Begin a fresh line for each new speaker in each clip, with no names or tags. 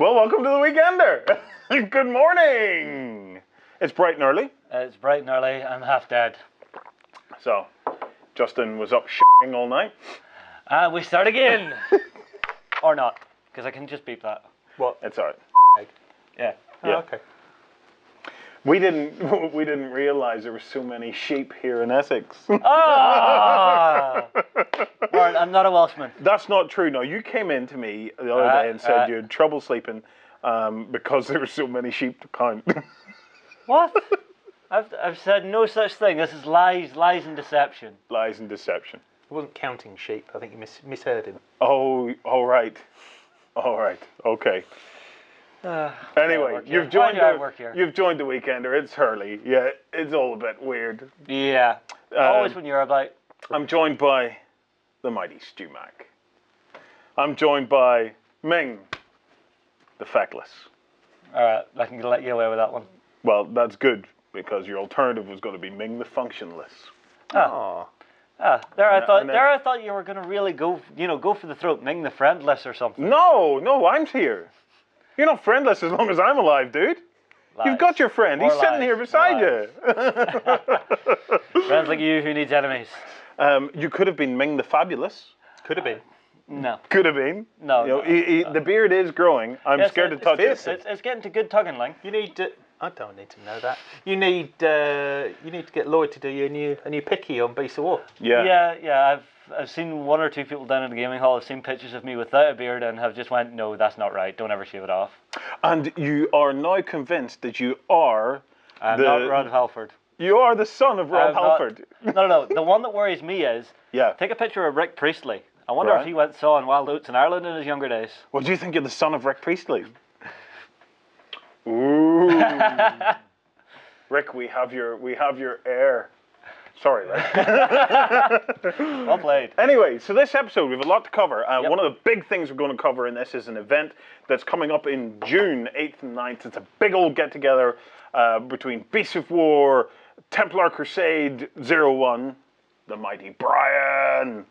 Well, welcome to the Weekender. Good morning. It's bright and early.
It's bright and early. I'm half dead.
So, Justin was up shitting all night.
We start again. Or not, because I can just beep that.
What? It's alright.
Yeah.
Yeah.
Oh, okay.
We didn't realize there were so many sheep here in Essex.
Ah! Warren, I'm not a Welshman.
That's not true. No, you came in to me the other day and said you had trouble sleeping because there were so many sheep to count.
What? I've said no such thing. This is lies and deception.
Lies and deception.
He wasn't counting sheep. I think you misheard him.
Oh, all right. All right. Okay. Anyway, you've joined the Weekender. It's Hurley. Yeah, it's all a bit weird.
Yeah. Always when you're about.
I'm joined by the mighty Stu Mac. I'm joined by Ming, the feckless.
Alright, I can let you away with that one.
Well, that's good, because your alternative was going to be Ming the functionless.
There I thought you were gonna really go for the throat, Ming the friendless or something.
No, I'm here. You're not friendless as long as I'm alive, dude.
Lies.
You've got your friend. He's sitting here beside you.
Friends like you who needs enemies.
You could have been Ming the fabulous.
Could have been.
No.
Could have been.
No.
The beard is growing. I'm scared to touch it.
It's getting to good tugging, Ling.
You need to. I don't need to know that. You need to get Lloyd to do you a new picky on Beast of War.
Yeah. I've seen one or two people down in the gaming hall have seen pictures of me without a beard and have just went, no, that's not right. Don't ever shave it off.
And you are now convinced that you are
not Rod Halford.
You are the son of Rob Halford.
No. The one that worries me is take a picture of Rick Priestley. I wonder if he saw in Wild Oats in Ireland in his younger days.
Well, do you think you're the son of Rick Priestley? Ooh. Rick, we have your heir. Sorry, Rick.
Well played.
Anyway, so this episode, we have a lot to cover. One of the big things we're going to cover in this is an event that's coming up in June 8th and 9th. It's a big old get-together between Beasts of War, Templar Crusade 01, the mighty Brian,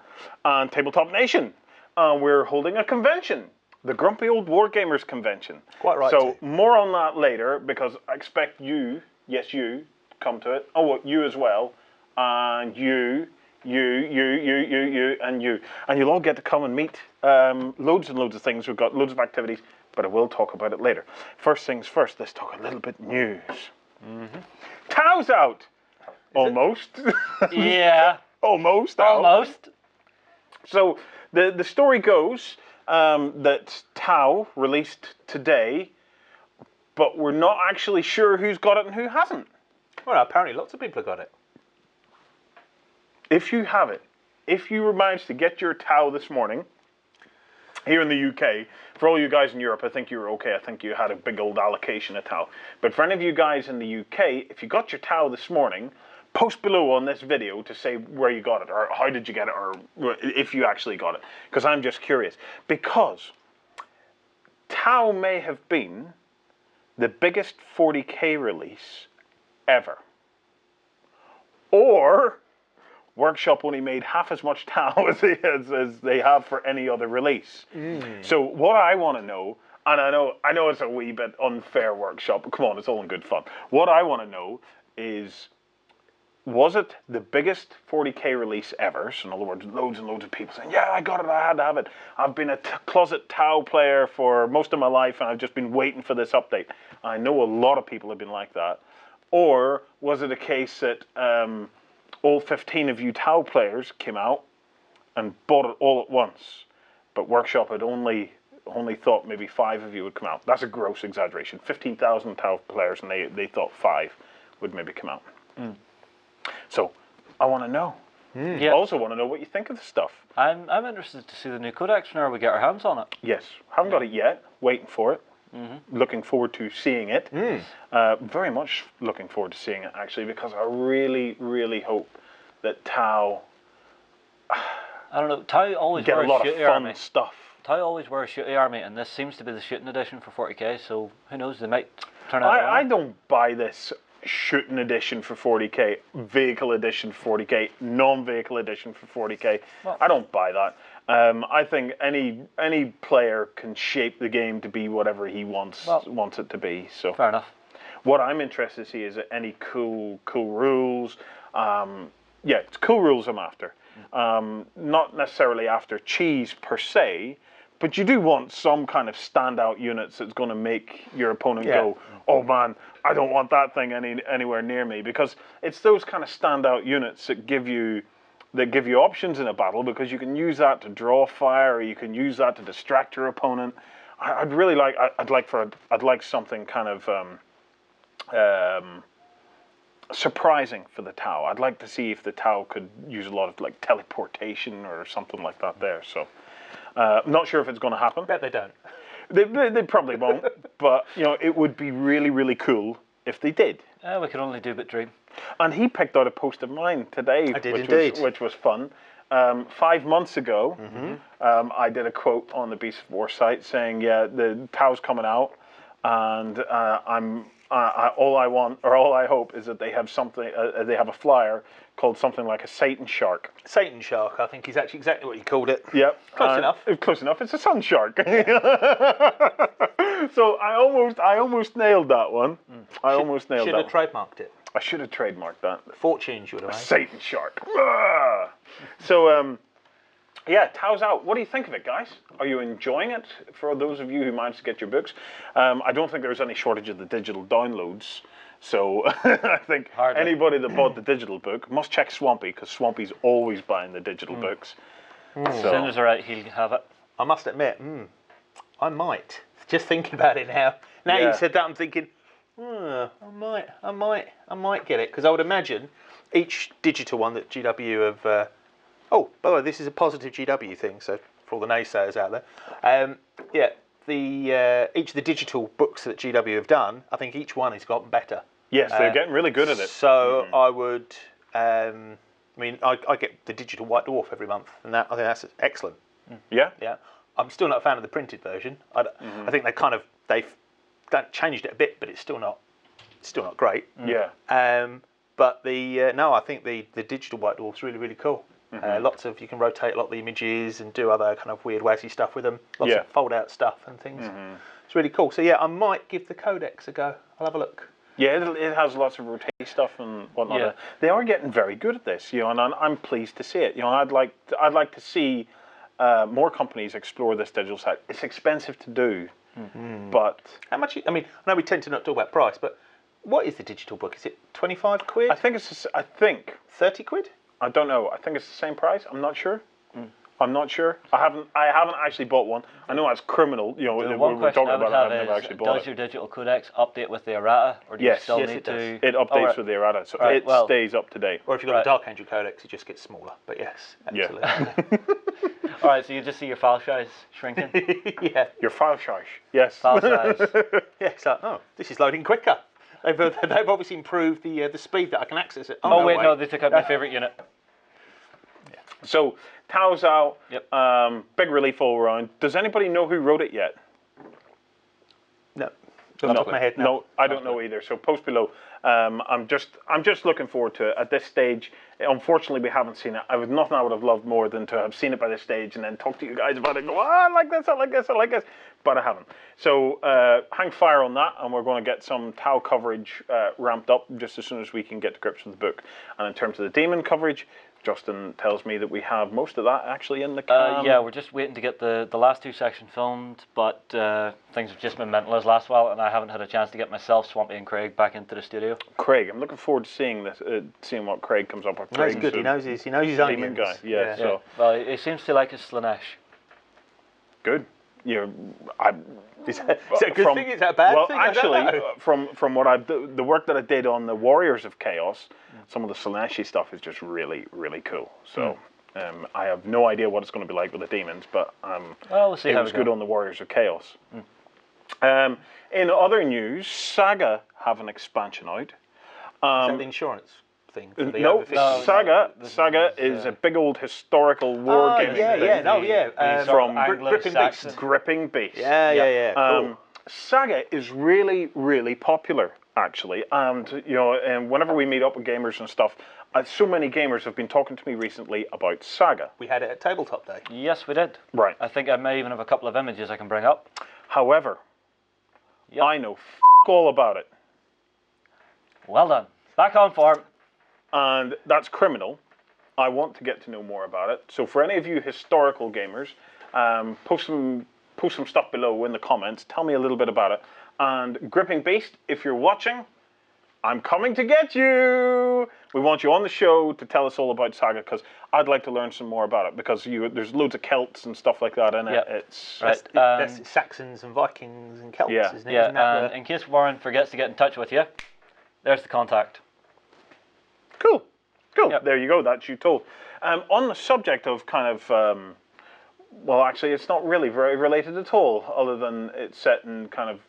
and Tabletop Nation. We're holding a convention. The Grumpy Old Wargamers convention.
Quite right.
So more on that later, because I expect you, yes you, come to it. Oh, well, you as well. And you, and you. And you'll all get to come and meet loads and loads of things. We've got loads of activities, but I will talk about it later. First things first, let's talk a little bit news. Tao's out. Almost.
Yeah.
Almost. So the story goes that Tao released today, but we're not actually sure who's got it and who hasn't.
Well, apparently lots of people have got it.
If you have it, if you managed to get your Tao this morning, here in the UK, for all you guys in Europe, I think you were okay. I think you had a big old allocation of Tao. But for any of you guys in the UK, if you got your Tao this morning, post below on this video to say where you got it, or how did you get it, or if you actually got it. Because I'm just curious. Because Tao may have been the biggest 40k release ever. Or Workshop only made half as much Tao as they have for any other release. So what I want to know, and I know it's a wee bit unfair, Workshop, but come on, it's all in good fun. What I want to know is, was it the biggest 40k release ever? So in other words, loads and loads of people saying, yeah, I got it, I had to have it. I've been a closet Tao player for most of my life and I've just been waiting for this update. I know a lot of people have been like that. Or was it a case that all 15 of you Tau players came out and bought it all at once, but Workshop had only thought maybe 5 of you would come out? That's a gross exaggeration. 15,000 Tau players, and they thought 5 would maybe come out. So I want to know. I also want to know what you think of the stuff.
I'm interested to see the new codex whenever we get our hands on it.
Yes, haven't got it yet. Waiting for it. Looking forward to seeing it. Very much looking forward to seeing it, actually, because I really, really hope that Tau.
I don't know. Tau always
get
wears
a lot of fun
army.
stuff.
Tau always wears shooty army, and this seems to be the shooting edition for 40k. So who knows? They might turn out.
I don't buy this shooting edition for 40k, vehicle edition for 40k, non-vehicle edition for 40k.
Well,
I don't buy that. I think any player can shape the game to be whatever he wants it to be. So
fair enough.
what I'm interested to see is any cool rules. Yeah, it's cool rules I'm after. Not necessarily after cheese per se, but you do want some kind of standout units that's going to make your opponent go, oh man, I don't want that thing anywhere near me, because it's those kind of standout units that give you options in a battle, because you can use that to draw fire, or you can use that to distract your opponent. I'd like something kind of surprising for the Tau. I'd like to see if the Tau could use a lot of like teleportation or something like that there. So I'm not sure if it's going to happen.
Bet they don't.
They probably won't, but you know, it would be really, really cool if they did.
We can only do but dream.
And he picked out a post of mine today, which was fun. 5 months ago, I did a quote on the Beast of War site saying, "Yeah, the Tau's coming out, and all I hope is that they have something. They have a flyer called something like a Satan Shark."
Satan Shark, I think, is actually exactly what you called it.
Yep,
Close enough.
Close enough. It's a Sun Shark. So I almost nailed that one. I almost nailed that.
Should have trademarked it.
I should have trademarked that.
Fortunes you would have made.
Satan Shark. So, yeah, Tau's out. What do you think of it, guys? Are you enjoying it? For those of you who managed to get your books, I don't think there's any shortage of the digital downloads. So I think anybody that bought the digital book must check Swampy, because Swampy's always buying the digital books.
As soon as they're out, he'll have it.
I must admit, I might. Just thinking about it now. Now you said that, I'm thinking, I might get it, because I would imagine each digital one that GW have. Oh, by the way, this is a positive GW thing, so for all the naysayers out there, each of the digital books that GW have done, I think each one has gotten better.
Yes, they're getting really good at it.
So I would, I get the digital White Dwarf every month, and I think that's excellent.
Yeah,
yeah. I'm still not a fan of the printed version. I think they've changed it a bit, but it's still not great.
Yeah.
But I think the digital White Dwarf's really, really cool. You can rotate a lot of the images and do other kind of weird wacky stuff with them. Lots of fold out stuff and things. It's really cool. So yeah, I might give the Codex a go. I'll have a look.
Yeah, it has lots of rotate stuff and whatnot. Yeah. They are getting very good at this, you know, and I'm pleased to see it. You know, I'd like to see more companies explore this digital side. It's expensive to do, but
how much? I mean, I know we tend to not talk about price, but what is the digital book? Is it 25 quid?
I think
30 quid.
I don't know. I think it's the same price. I'm not sure. I'm not sure. I haven't actually bought one. I know that's criminal. You know,
the one
we're talking about it. I've
is,
never actually bought
does your digital codex update with the errata, or do you still need to?
It updates with the errata, so it stays up to date.
Or if you've got a Dark Angel Codex, it just gets smaller. But yes, absolutely.
Yeah.
All right, so you just see your file size shrinking.
Yeah.
Your file size. Yes.
File size.
Yeah. It's like, oh, this is loading quicker. They've obviously improved the speed that I can access it.
No, they took out my favourite unit.
So, Tau's out.
Yep.
Big relief all around. Does anybody know who wrote it yet?
No. Off the top of my head,
no, I don't know either. So post below. I'm just looking forward to it. At this stage, unfortunately, we haven't seen it. Nothing I would have loved more than to have seen it by this stage and then talk to you guys about it and go, I like this, I like this, I like this. But I haven't. So hang fire on that, and we're going to get some Tau coverage ramped up just as soon as we can get to grips with the book. And in terms of the demon coverage, Justin tells me that we have most of that actually in the can.
Yeah, we're just waiting to get the last two sections filmed, but things have just been mental as last while, and I haven't had a chance to get myself, Swampy and Craig back into the studio.
Craig, I'm looking forward to seing this, seeing what Craig comes up with.
He's good. He knows his onions.
Guy. Yeah. So.
Well, he seems to like his Slanesh.
Good.
Is that a good thing? Is that a bad thing?
Well, actually, from what the work that I did on the Warriors of Chaos, some of the Slaneshi stuff is just really, really cool. So I have no idea what it's going to be like with the demons, but
we'll see.
It was good on the Warriors of Chaos. In other news, Saga have an expansion out.
Is that the insurance thing?
No, Saga is a big old historical wargaming thing. From Gripping Beast.
Yeah. Cool.
Saga is really, really popular actually. And, and whenever we meet up with gamers and stuff, so many gamers have been talking to me recently about Saga.
We had it at Tabletop Day.
Yes, we did.
Right.
I think I may even have a couple of images I can bring up.
However, I know all about it.
Well done. Back on form.
And that's criminal. I want to get to know more about it. So for any of you historical gamers, post some stuff below in the comments. Tell me a little bit about it. And Gripping Beast, if you're watching, I'm coming to get you. We want you on the show to tell us all about Saga, because I'd like to learn some more about it, because there's loads of Celts and stuff like that in it. It's
right.
That's Saxons and Vikings and Celts, isn't it?
Yeah,
isn't that
in case Warren forgets to get in touch with you, there's the contact.
Cool.
Yep.
There you go. That's you told. On the subject of kind of, well, actually, it's not really very related at all, other than it's set in kind of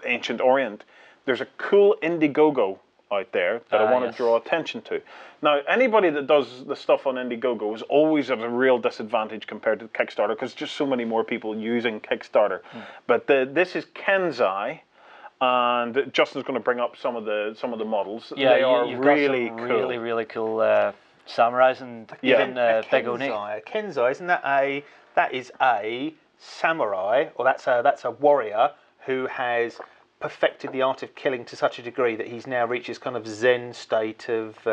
ancient Orient. There's a cool Indiegogo out there that I want to draw attention to. Now, anybody that does the stuff on Indiegogo is always at a real disadvantage compared to Kickstarter, because just so many more people using Kickstarter. But this is Kenai. And Justin's going to bring up some of the models.
Yeah,
they are
you've
really
got some
cool.
really cool samurais and even Big Oni.
Kenai, isn't that that is a samurai, or that's a warrior who has perfected the art of killing to such a degree that he's now reached this kind of Zen state of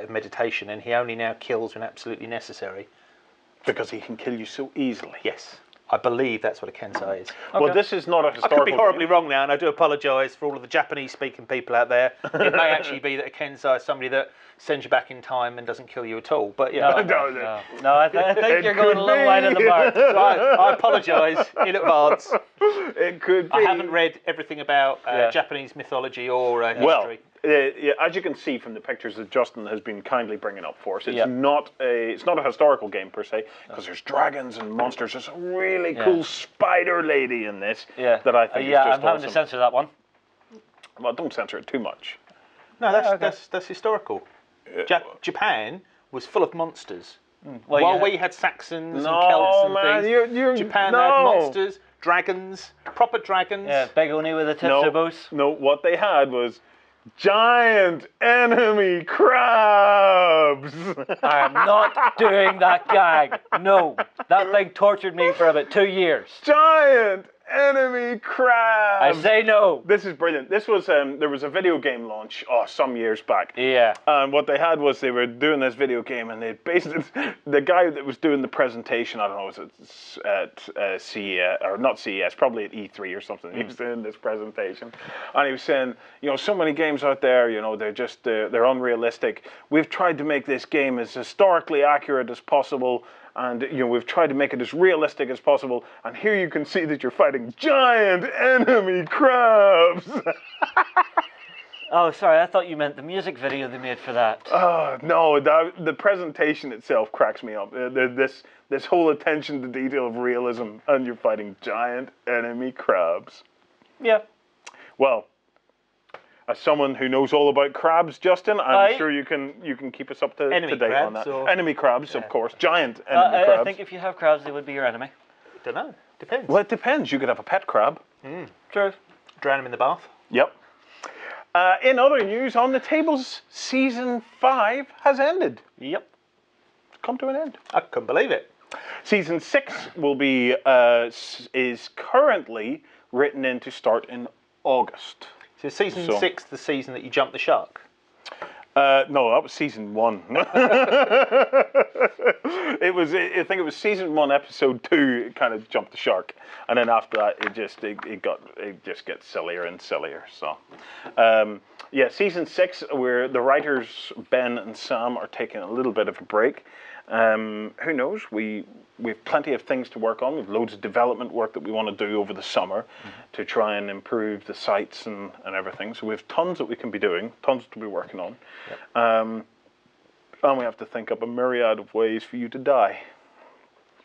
meditation, and he only now kills when absolutely necessary.
Because he can kill you so easily.
Yes. I believe that's what a Kenai is.
Okay. Well, this is not a historical
I could be horribly
game.
wrong now, and I do apologise for all of the Japanese-speaking people out there. It may actually be that a Kenai is somebody that sends you back in time and doesn't kill you at all. But yeah,
no, I think you're going a little wide of the mark.
So I apologise in advance.
It could be.
I haven't read everything about Japanese mythology or history.
Well, as you can see from the pictures that Justin has been kindly bringing up for us, it's not a historical game per se, because there's dragons and monsters. There's a really cool spider lady in this that I think is just
I'm having to censor that one.
Well, don't censor it too much.
No, that's historical. Japan was full of monsters.
Well,
While we had Saxons and Celts and things, Japan had monsters, dragons, proper dragons.
Yeah, Big Oni with the tips
No, what they had was giant enemy crabs.
I am not doing that gag. No, that thing tortured me for about 2 years.
Giant enemy crabs.
I say no.
This is brilliant. This was there was a video game launch some years back.
Yeah.
And what they had was they were doing this video game, and they basically the guy that was doing the presentation, I don't know, was it at CES or not CES, probably at E3 or something. He was doing this presentation, and he was saying, so many games out there, they're unrealistic. We've tried to make this game as historically accurate as possible. And we've tried to make it as realistic as possible. And here you can see that you're fighting giant enemy crabs.
Oh, sorry. I thought you meant the music video they made for that.
Oh no, the presentation itself cracks me up. This whole attention to detail of realism, and you're fighting giant enemy crabs.
Yeah.
Well, as someone who knows all about crabs, Justin, I'm sure you can keep us up to date on that. Enemy crabs, of course, giant enemy crabs.
I think if you have crabs, they would be your enemy.
Don't know. Depends.
Well, it depends. You could have a pet crab.
True.
Drown them in the bath.
Yep. In other news, On the Tables Season 5 has ended.
Yep.
It's come to an end.
I couldn't believe it.
Season 6 will be is currently written in to start in August.
So season 6, the season that you jumped the shark?
No, that was season 1. I think it was season 1, episode 2. It kind of jumped the shark, and then after that, it just gets sillier and sillier. So, season 6, where the writers Ben and Sam are taking a little bit of a break. Who knows? We've plenty of things to work on. We've loads of development work that we want to do over the summer to try and improve the sites and everything. So we have tons that we can be doing, tons to be working on. Yep. And we have to think up a myriad of ways for you to die.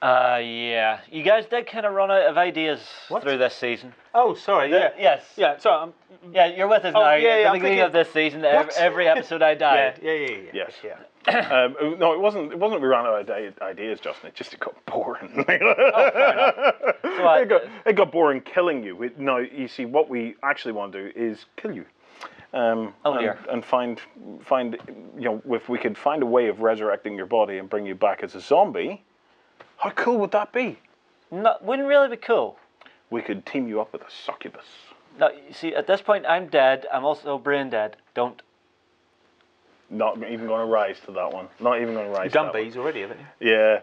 Yeah. You guys did kind of run out of ideas through this season.
Oh, sorry. Yeah.
Yes.
Yeah. Sorry.
Yeah, you're with us now.
yeah,
At
I'm
the beginning
thinking,
of this season,
what?
every episode I died.
Yeah.
Yes.
Yeah.
No, it wasn't. It wasn't we ran out of ideas, Justin. It got boring.
Fair enough. So
it got boring killing you. Now you see, what we actually want to do is kill you.
dear.
And find if we could find a way of resurrecting your body and bring you back as a zombie, how cool would that be?
Wouldn't really be cool.
We could team you up with a succubus.
No, you see, at this point, I'm dead. I'm also brain dead. Don't.
Not even going to rise to that one. Not even going to rise.
You've
to
done
that
bees already, haven't you?
Yeah.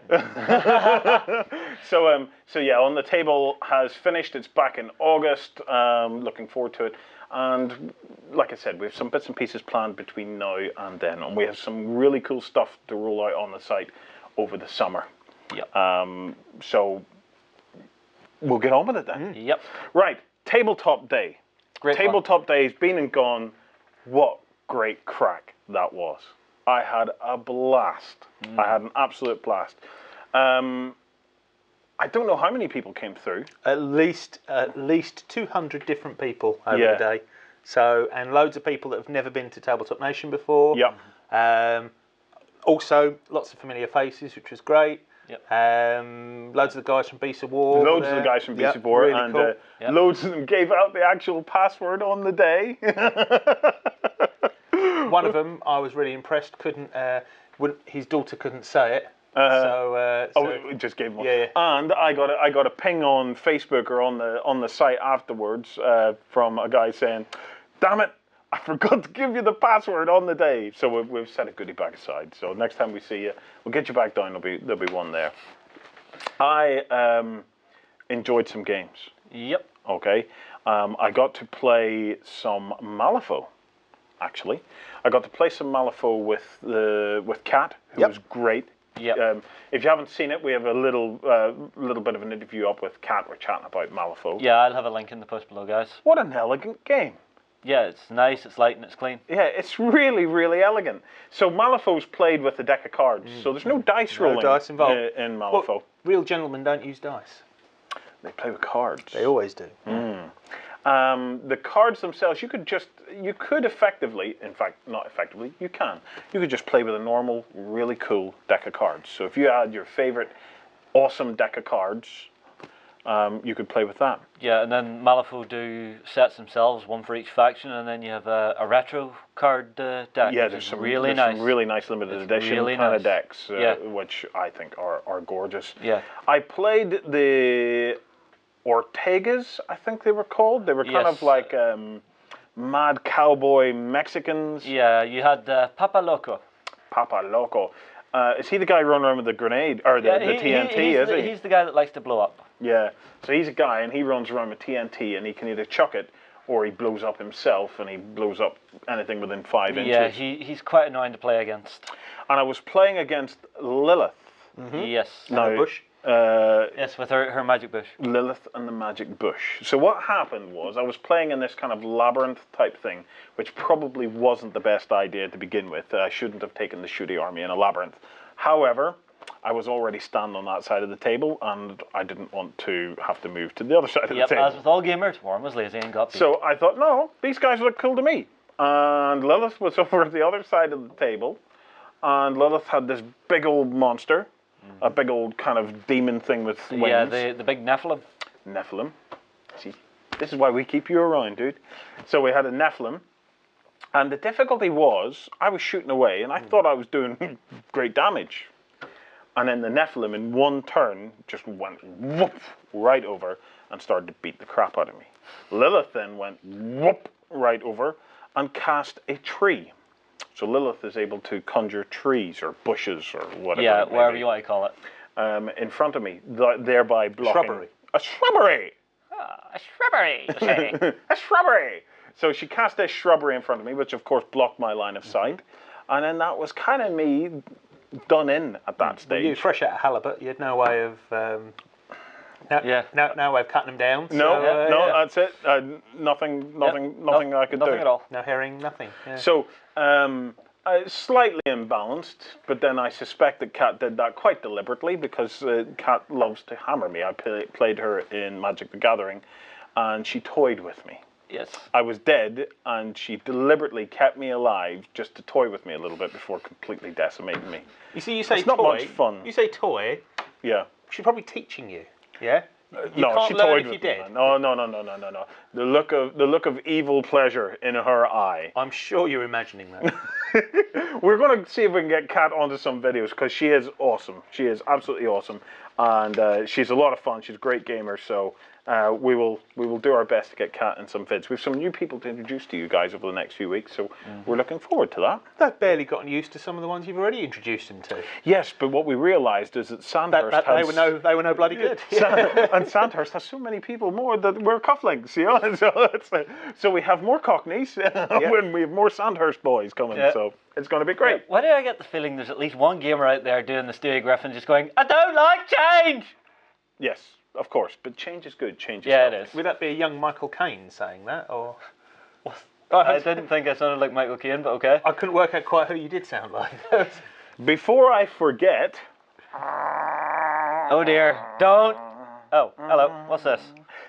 So yeah, On the Table has finished. It's back in August. Looking forward to it. And like I said, we have some bits and pieces planned between now and then, and we have some really cool stuff to roll out on the site over the summer.
Yep.
So we'll get on with it then.
Yep.
Right, Tabletop Day.
Great fun.
Tabletop Day's been and gone. What great crack that was. I had a blast. I had an absolute blast. I don't know how many people came through.
At least 200 different people over the day. So, and loads of people that have never been to Tabletop Nation before.
Yep.
Also, lots of familiar faces, which was great.
Yep.
Loads of the guys from Beast of War.
Loads of the guys from Beast of War,
really
and
cool.
loads of them gave out the actual password on the day.
One of them, I was really impressed. His daughter couldn't say it.
We just gave one.
Yeah.
And I got a ping on Facebook or on the site afterwards from a guy saying, "Damn it, I forgot to give you the password on the day." So we've set a goodie bag aside. So next time we see you, we'll get you back down. There'll be one there. I enjoyed some games.
Yep.
Okay. I got to play some Malifaux. Actually, I got to play some Malifaux with Kat, who was great.
Yep.
If you haven't seen it, we have a little bit of an interview up with Kat. We're chatting about Malifaux.
Yeah, I'll have a link in the post below, guys.
What an elegant game.
Yeah, it's nice, it's light, and it's clean.
Yeah, it's really, really elegant. So Malifaux's played with a deck of cards, so there's no dice rolling
dice involved.
in Malifaux.
Well, real gentlemen don't use dice.
They play with cards.
They always do.
The cards themselves, you could effectively, in fact, not effectively, you could just play with a normal, really cool deck of cards. So if you had your favorite awesome deck of cards, you could play with that.
Yeah, and then Malifaux do sets themselves, one for each faction, and then you have a retro card deck.
Yeah, there's some really nice limited edition kind of decks, which I think are gorgeous.
Yeah.
I played the Ortegas, I think they were called. They were kind of like mad cowboy Mexicans.
Yeah, you had Papa Loco.
Papa Loco. Is he the guy running around with the grenade, or the TNT,
He's the guy that likes to blow up.
Yeah, so he's a guy and he runs around with TNT and he can either chuck it or he blows up himself and he blows up anything within 5 inches.
Yeah, he's quite annoying to play against.
And I was playing against Lilith.
Yes.
Now, bush.
Yes, with her magic bush.
Lilith and the magic bush. So what happened was I was playing in this kind of labyrinth type thing, which probably wasn't the best idea to begin with. I shouldn't have taken the shooty army in a labyrinth. However, I was already standing on that side of the table, and I didn't want to have to move to the other side of the table.
As with all gamers, Warren was lazy and got beat.
So I thought, no, these guys look cool to me. And Lilith was over at the other side of the table, and Lilith had this big old monster, a big old kind of demon thing with wings.
Yeah, the big Nephilim.
Nephilim. See, this is why we keep you around, dude. So we had a Nephilim, and the difficulty was I was shooting away, and I thought I was doing great damage. And then the Nephilim in one turn just went whoop right over and started to beat the crap out of me. Lilith then went whoop right over and cast a tree. So Lilith is able to conjure trees or bushes or whatever.
Yeah, whatever you want to call it.
In front of me, thereby blocking...
Shrubbery.
A shrubbery!
A shrubbery, you say.
A shrubbery! So she cast a shrubbery in front of me, which of course blocked my line of sight. And then that was kind of me done in at that stage.
Well, you were fresh out of halibut. You had no way of no way of cutting them down.
No, that's it. Nothing I could do.
Nothing at all.
No herring, nothing. Yeah.
So Slightly imbalanced, but then I suspect that Kat did that quite deliberately because Kat loves to hammer me. I played her in Magic the Gathering, and she toyed with me.
Yes.
I was dead, and she deliberately kept me alive just to toy with me a little bit before completely decimating me.
You see, you say
It's
toy.
not much fun.
You say toy.
Yeah.
She's probably teaching you. Yeah. You
No,
can't
she
learn
toyed
if
with
you're
me.
dead.
Man. No. The look of evil pleasure in her eye.
I'm sure you're imagining that.
We're going to see if we can get Kat onto some videos because she is awesome. She is absolutely awesome, and she's a lot of fun. She's a great gamer, so we will do our best to get Kat in some vids. We have some new people to introduce to you guys over the next few weeks, so we're looking forward to that.
They've barely gotten used to some of the ones you've already introduced them to.
Yes, but what we realised is that Sandhurst has...
They were no bloody good.
And Sandhurst has so many people more that we're cufflinks, you know? So we have more Cockneys when we have more Sandhurst boys coming, so it's going to be great.
Why do I get the feeling there's at least one gamer out there doing the Stewie Griffin just going, I don't like change!
Yes, of course, but change is good. Change is
Yeah,
healthy.
it is.
Would that be a young Michael Caine saying that, or?
I didn't think I sounded like Michael Caine, but okay.
I couldn't work out quite who you did sound like.
Before I forget...
Oh dear, don't. Oh, hello, what's this?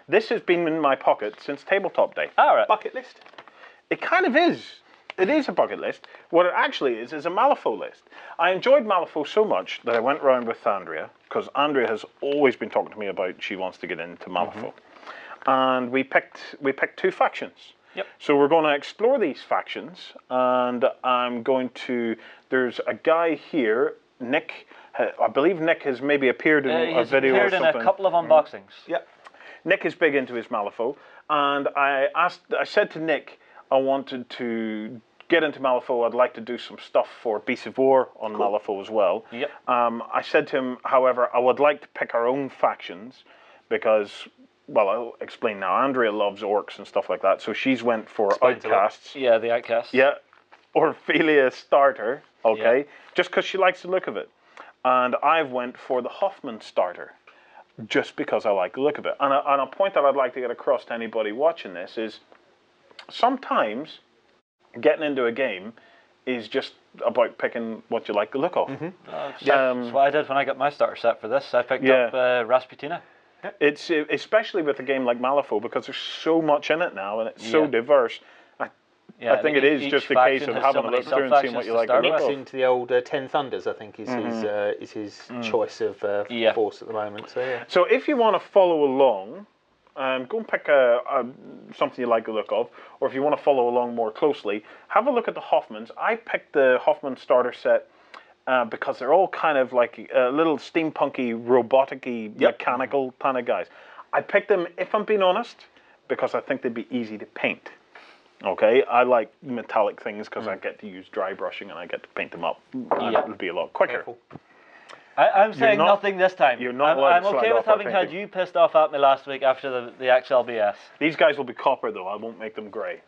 This has been in my pocket since Tabletop Day.
All right.
Bucket list?
It kind of is. It is a bucket list. What it actually is a Malifaux list. I enjoyed Malifaux so much that I went round with Andrea, because Andrea has always been talking to me about she wants to get into Malifaux. And we picked 2 factions.
Yep.
So we're going to explore these factions, and I'm going to... There's a guy here, Nick. I believe Nick has maybe appeared in a video or something.
He's appeared in a couple of unboxings.
Yep. Nick is big into his Malifaux, and I said to Nick, I wanted to get into Malifaux. I'd like to do some stuff for Beasts of War on Malifaux as well.
Yep.
I said to him, however, I would like to pick our own factions because, well, I'll explain now. Andrea loves orcs and stuff like that, so she's went for outcasts.
Yeah, the outcasts.
Yeah. Ophelia starter, okay, just because she likes the look of it. And I've went for the Hoffman starter, just because I like the look of it. And a point that I'd like to get across to anybody watching this is, sometimes getting into a game is just about picking what you like the look of.
That's what I did when I got my starter set for this. I picked up Rasputina.
It's especially with a game like Malifaux, because there's so much in it now and it's so diverse. I think it is just a case of having a look through and seeing what you like the look
Nick's
of.
into the old 10 Thunders, I think, is his choice of force at the moment. So yeah.
So if you want to follow along, go and pick something you like the look of, or if you want to follow along more closely, have a look at the Hoffmans. I picked the Hoffman starter set because they're all kind of like little steampunky, robotic-y, mechanical kind of guys. I picked them, if I'm being honest, because I think they'd be easy to paint. Okay, I like metallic things because I get to use dry brushing and I get to paint them up. And it'll be a lot quicker.
I'm saying nothing this time.
You're not
I'm
allowed to
okay
slag
with
off our
having had
painting.
you pissed off at me last week after the XLBS.
These guys will be copper though, I won't make them grey.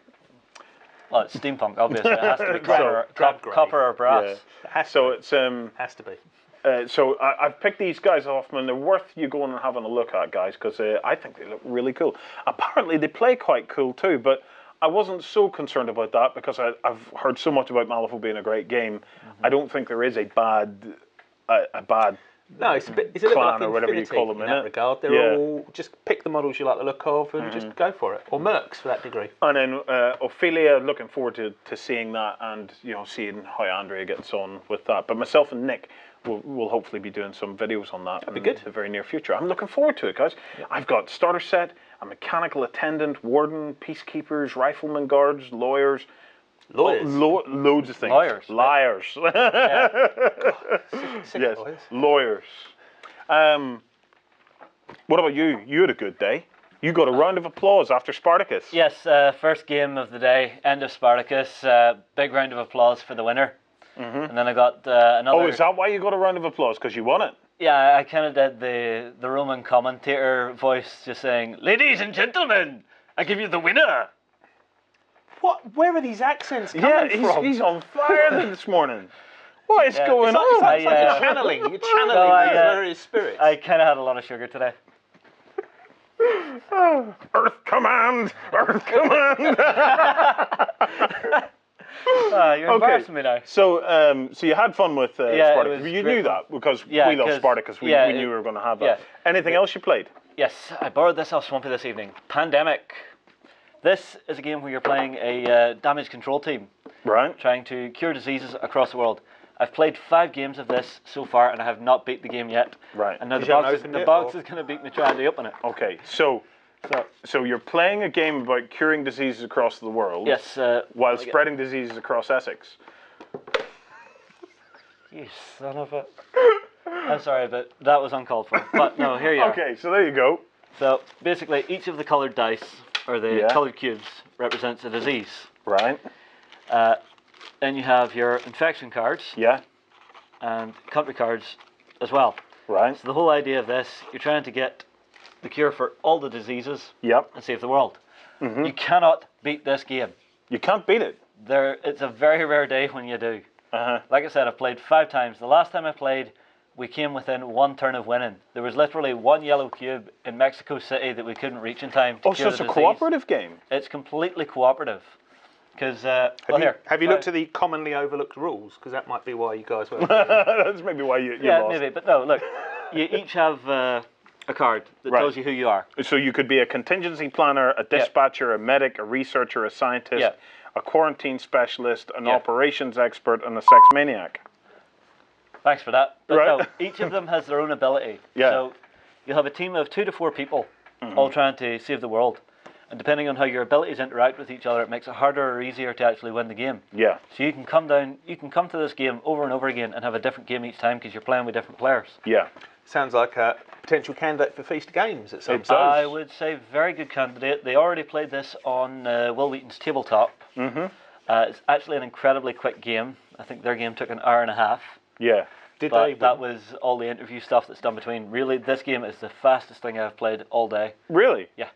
Well, it's steampunk, obviously. It has to be
drab grey.
copper or brass.
Yeah. So it's
has to be.
So I've picked these guys off, and they're worth you going and having a look at, guys, because I think they look really cool. Apparently they play quite cool too, but I wasn't so concerned about that because I've heard so much about Malifaux being a great game. I don't think there is a bad
No, it's a little
clan
like
or whatever you
Infinity
call them
in
in
that
it.
regard. They're all just pick the models you like the look of and just go for it, or mercs for that degree.
And then Ophelia, looking forward to seeing that and seeing how Andrea gets on with that. But myself and Nick will hopefully be doing some videos on that in the very near future. I'm looking forward to it, guys. Yep. I've got starter set, a mechanical attendant, warden, peacekeepers, rifleman guards, lawyers.
Lawyers.
Loads of things.
Liars.
Yes, lawyers. What about you? You had a good day. You got a round of applause after Spartacus.
Yes, first game of the day, end of Spartacus. Big round of applause for the winner. And then I got another...
Oh, is that why you got a round of applause? Because you won it?
Yeah, I kind of did the Roman commentator voice, just saying, "Ladies and gentlemen, I give you the winner."
What? Where are these accents coming from?
He's on fire this morning. What is going on?
It's like you're channeling. You're channeling these various spirits.
I kind of had a lot of sugar today.
Earth command! Earth command!
You're embarrassing me now.
So, so you had fun with Spartacus. You knew
fun.
that because
Yeah,
we love Spartacus. We knew we were going to have that. Anything else you played?
Yes, I borrowed this off Swampy this evening. Pandemic. This is a game where you're playing a damage control team.
Right.
Trying to cure diseases across the world. I've played 5 games of this so far, and I have not beat the game yet.
Right.
And now the box is going to beat me trying to open it.
Okay, so you're playing a game about curing diseases across the world.
Yes.
While spreading diseases across Essex.
You son of a... I'm sorry, but that was uncalled for. But no, here you are.
Okay, so there you go.
So basically, each of the coloured dice, or the coloured cubes, represents a disease.
Right.
Then you have your infection cards.
Yeah.
And country cards as well.
Right.
So the whole idea of this, you're trying to get the cure for all the diseases.
Yep.
And save the world. You cannot beat this game.
You can't beat it.
It's a very rare day when you do.
Uh-huh.
Like I said, I've played 5 times. The last time I played, we came within 1 turn of winning. There was literally 1 yellow cube in Mexico City that we couldn't reach in time to cure
so it's
the
a
disease.
cooperative game?
It's completely cooperative. Because,
have you looked at the commonly overlooked rules? Because that might be why you guys were.
That's maybe why you lost.
Maybe. But no, look, you each have a card that tells you who you are.
So you could be a contingency planner, a dispatcher, a medic, a researcher, a scientist, a quarantine specialist, an operations expert, and a sex maniac.
Thanks for that. But no, each of them has their own ability.
Yeah.
So you'll have a team of 2 to 4 people, all trying to save the world. And depending on how your abilities interact with each other, it makes it harder or easier to actually win the game.
Yeah.
So you can come to this game over and over again and have a different game each time because you're playing with different players.
Yeah.
Sounds like a potential candidate for Feast of Games at some point.
I would say very good candidate. They already played this on Will Wheaton's tabletop. It's actually an incredibly quick game. I think their game took an hour and a half.
Yeah.
That was all the interview stuff that's done between. Really, this game is the fastest thing I've played all day.
Really?
Yeah.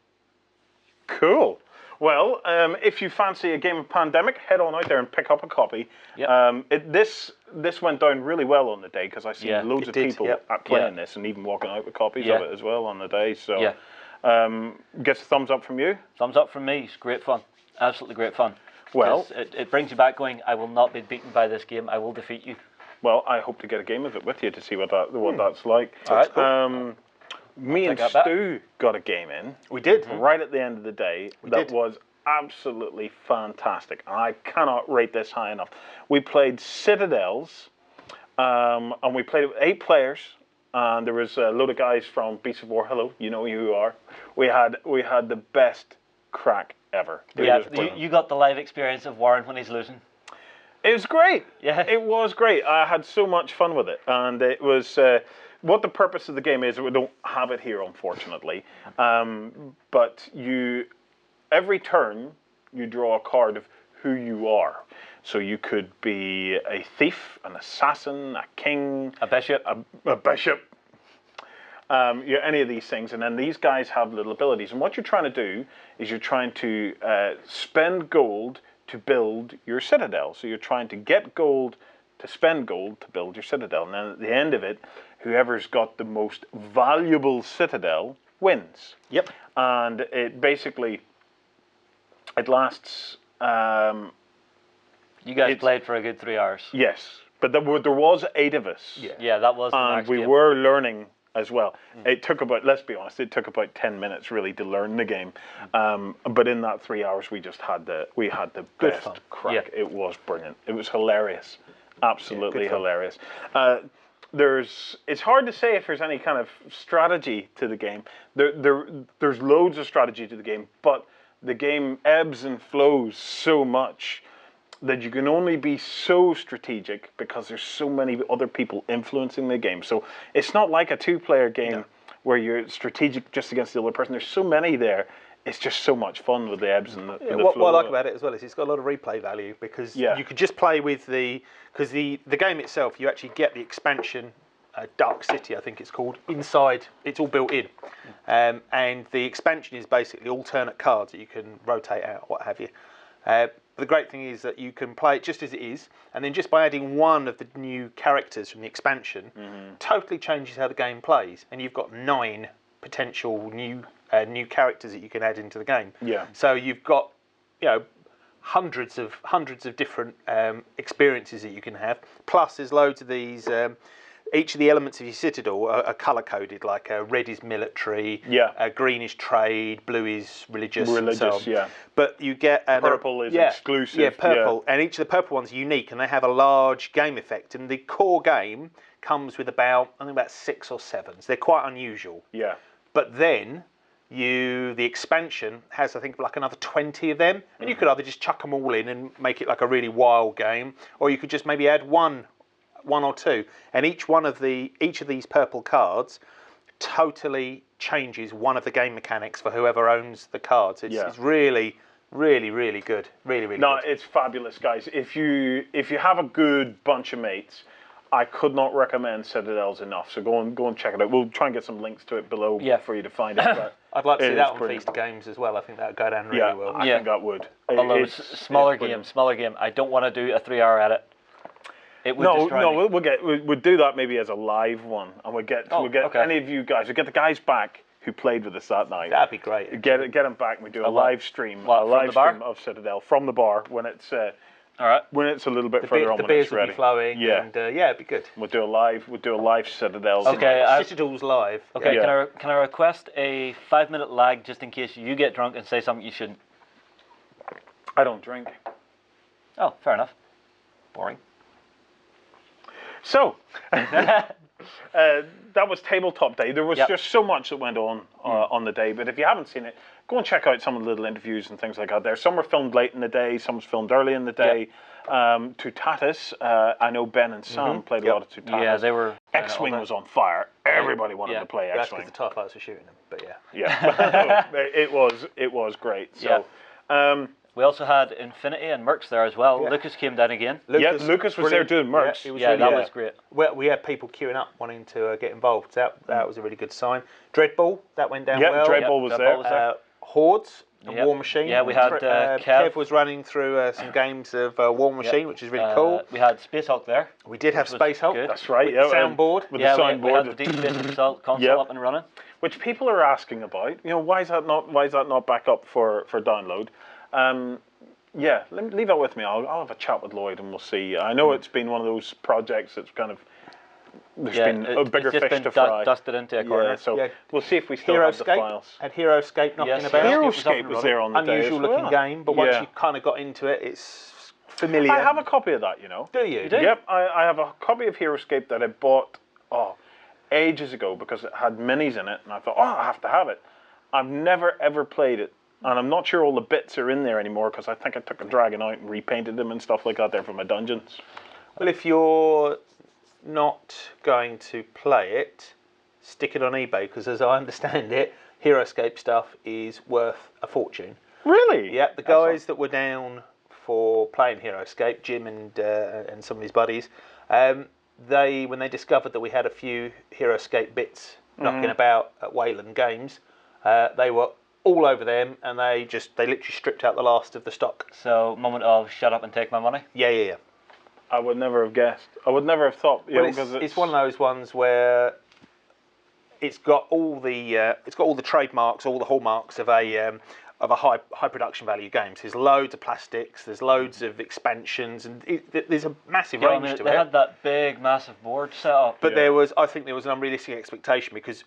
Cool. Well, if you fancy a game of Pandemic, head on out there and pick up a copy.
Yep.
This went down really well on the day because I seen loads of people playing this and even walking out with copies of it as well on the day. So, gets a thumbs up from you.
Thumbs up from me. It's great fun. Absolutely great fun.
Well,
it brings you back going, I will not be beaten by this game. I will defeat you.
Well, I hope to get a game of it with you to see what that's like.
All right, cool.
Me and Stu got a game in.
We did.
Right at the end of the day. That was absolutely fantastic. I cannot rate this high enough. We played Citadels, and we played it with 8 players. And there was a load of guys from Beasts of War. Hello, you know who you are. We had the best crack ever.
You got the live experience of Warren when he's losing.
It was great.
Yeah.
It was great. I had so much fun with it. And it was... what the purpose of the game is, we don't have it here, unfortunately. But every turn, you draw a card of who you are. So you could be a thief, an assassin, a king,
a bishop,
a bishop. Any of these things, and then these guys have little abilities. And what you're trying to do is you're trying to spend gold to build your citadel. So you're trying to get gold to spend gold to build your citadel. And then at the end of it, whoever's got the most valuable citadel wins.
Yep.
And it basically, it lasts...
you guys played for a good 3 hours.
Yes. But there was 8 of us.
Yeah, that was the
and
max
we
game.
were learning as well. It took about, let's be honest, it took about 10 minutes really to learn the game. But in that 3 hours, we just had the best crack.
Yeah.
It was brilliant. It was hilarious. Absolutely hilarious. It's hard to say if there's any kind of strategy to the game. There's loads of strategy to the game, but the game ebbs and flows so much that you can only be so strategic because there's so many other people influencing the game. So it's not like a 2-player game where you're strategic just against the other person. There's so many there. It's just so much fun with the ebbs and the flow.
What I like about it as well is it's got a lot of replay value because you could just play with the game itself. You actually get the expansion, Dark City, I think it's called, inside. It's all built in, and the expansion is basically alternate cards that you can rotate out, what have you. The great thing is that you can play it just as it is, and then just by adding one of the new characters from the expansion, totally changes how the game plays, and you've got 9 potential new characters that you can add into the game.
Yeah.
So you've got, hundreds of different experiences that you can have. Plus, there's loads of these. Each of the elements of your citadel are colour coded. Like red is military, green is trade, blue is religious, and so on. But you get
purple is exclusive.
Yeah, purple, and each of the purple ones are unique, and they have a large game effect. And the core game comes with about 6 or 7. So they're quite unusual.
Yeah.
But then the expansion has, I think, like another 20 of them, and you could either just chuck them all in and make it like a really wild game, or you could just maybe add one or two, and each of these purple cards totally changes one of the game mechanics for whoever owns the cards. It's really, really, really good. Really, really good.
It's fabulous, guys. If you have a good bunch of mates, I could not recommend Citadels enough. So go and check it out. We'll try and get some links to it below for you to find it. But
I'd like to see that on Feast of Games as well. I think that would go down really well.
I think that would.
Although it's smaller game. I don't want to do a 3-hour edit. It would destroy me.
We'll do that maybe as a live one, and we'll get any of you guys. We'll get the guys back who played with us that night.
That'd be great.
Get them back. And we do a live stream, of Citadel from the bar when it's
all right.
When it's a little bit further on.
The
when it's
beers will be flowing. And, it'd be good.
We'll do a live Citadels.
Okay,
Citadels live.
Okay, can I request a 5-minute lag just in case you get drunk and say something you shouldn't?
I don't drink.
Oh, fair enough. Boring.
So, that was Tabletop Day. There was just so much that went on the day, but if you haven't seen it, go and check out some of the little interviews and things like that there. Some were filmed late in the day, some was filmed early in the day. Tutatis, I know Ben and Sam played a lot of Tutatis.
Yeah, they were...
X-Wing was on fire. Everybody wanted to play X-Wing.
That's because the TIE fighters were shooting them, but
it was great. So,
we also had Infinity and Mercs there as well. Yeah. Lucas came down again.
Lucas was there doing Mercs.
That was great.
We had people queuing up wanting to get involved. That was a really good sign. Dreadball, that went down well.
Dreadball was there.
Hordes and War Machine.
Yeah, we had
Kev was running through some games of War Machine, which is really cool.
We had Space Hulk there.
We did have Space Hulk.
That's right.
With the soundboard.
With the soundboard. We had the Deep Space Assault console up and running.
Which people are asking about. Why is that not back up for download? Leave that with me. I'll have a chat with Lloyd and we'll see. I know it's been one of those projects that's kind of there's been a bigger fish to fry.
Dusted into a corner.
We'll see if we still have the files.
Had HeroScape knocking about.
HeroScape was there on the day.
Unusual looking game, but once you kind of got into it, it's familiar.
I have a copy of that,
Do you?
You do?
Yep, I have a copy of HeroScape that I bought ages ago because it had minis in it, and I thought, I have to have it. I've never ever played it. And I'm not sure all the bits are in there anymore because I think I took a dragon out and repainted them and stuff like that there for my dungeons.
Well, if you're not going to play it, stick it on eBay because as I understand it, HeroScape stuff is worth a fortune.
Really?
Yeah, the guys that were down for playing HeroScape, Jim and some of his buddies, when they discovered that we had a few HeroScape bits knocking about at Wayland Games, they were all over them, and they literally stripped out the last of the stock.
So, moment of shut up and take my money?
Yeah.
I would never have guessed. I would never have thought.
It's one of those ones where it's got all the trademarks, all the hallmarks of a high production value game. So there's loads of plastics, there's loads of expansions, and there's a massive range to it.
They had that big, massive board set up.
But I think there was an unrealistic expectation because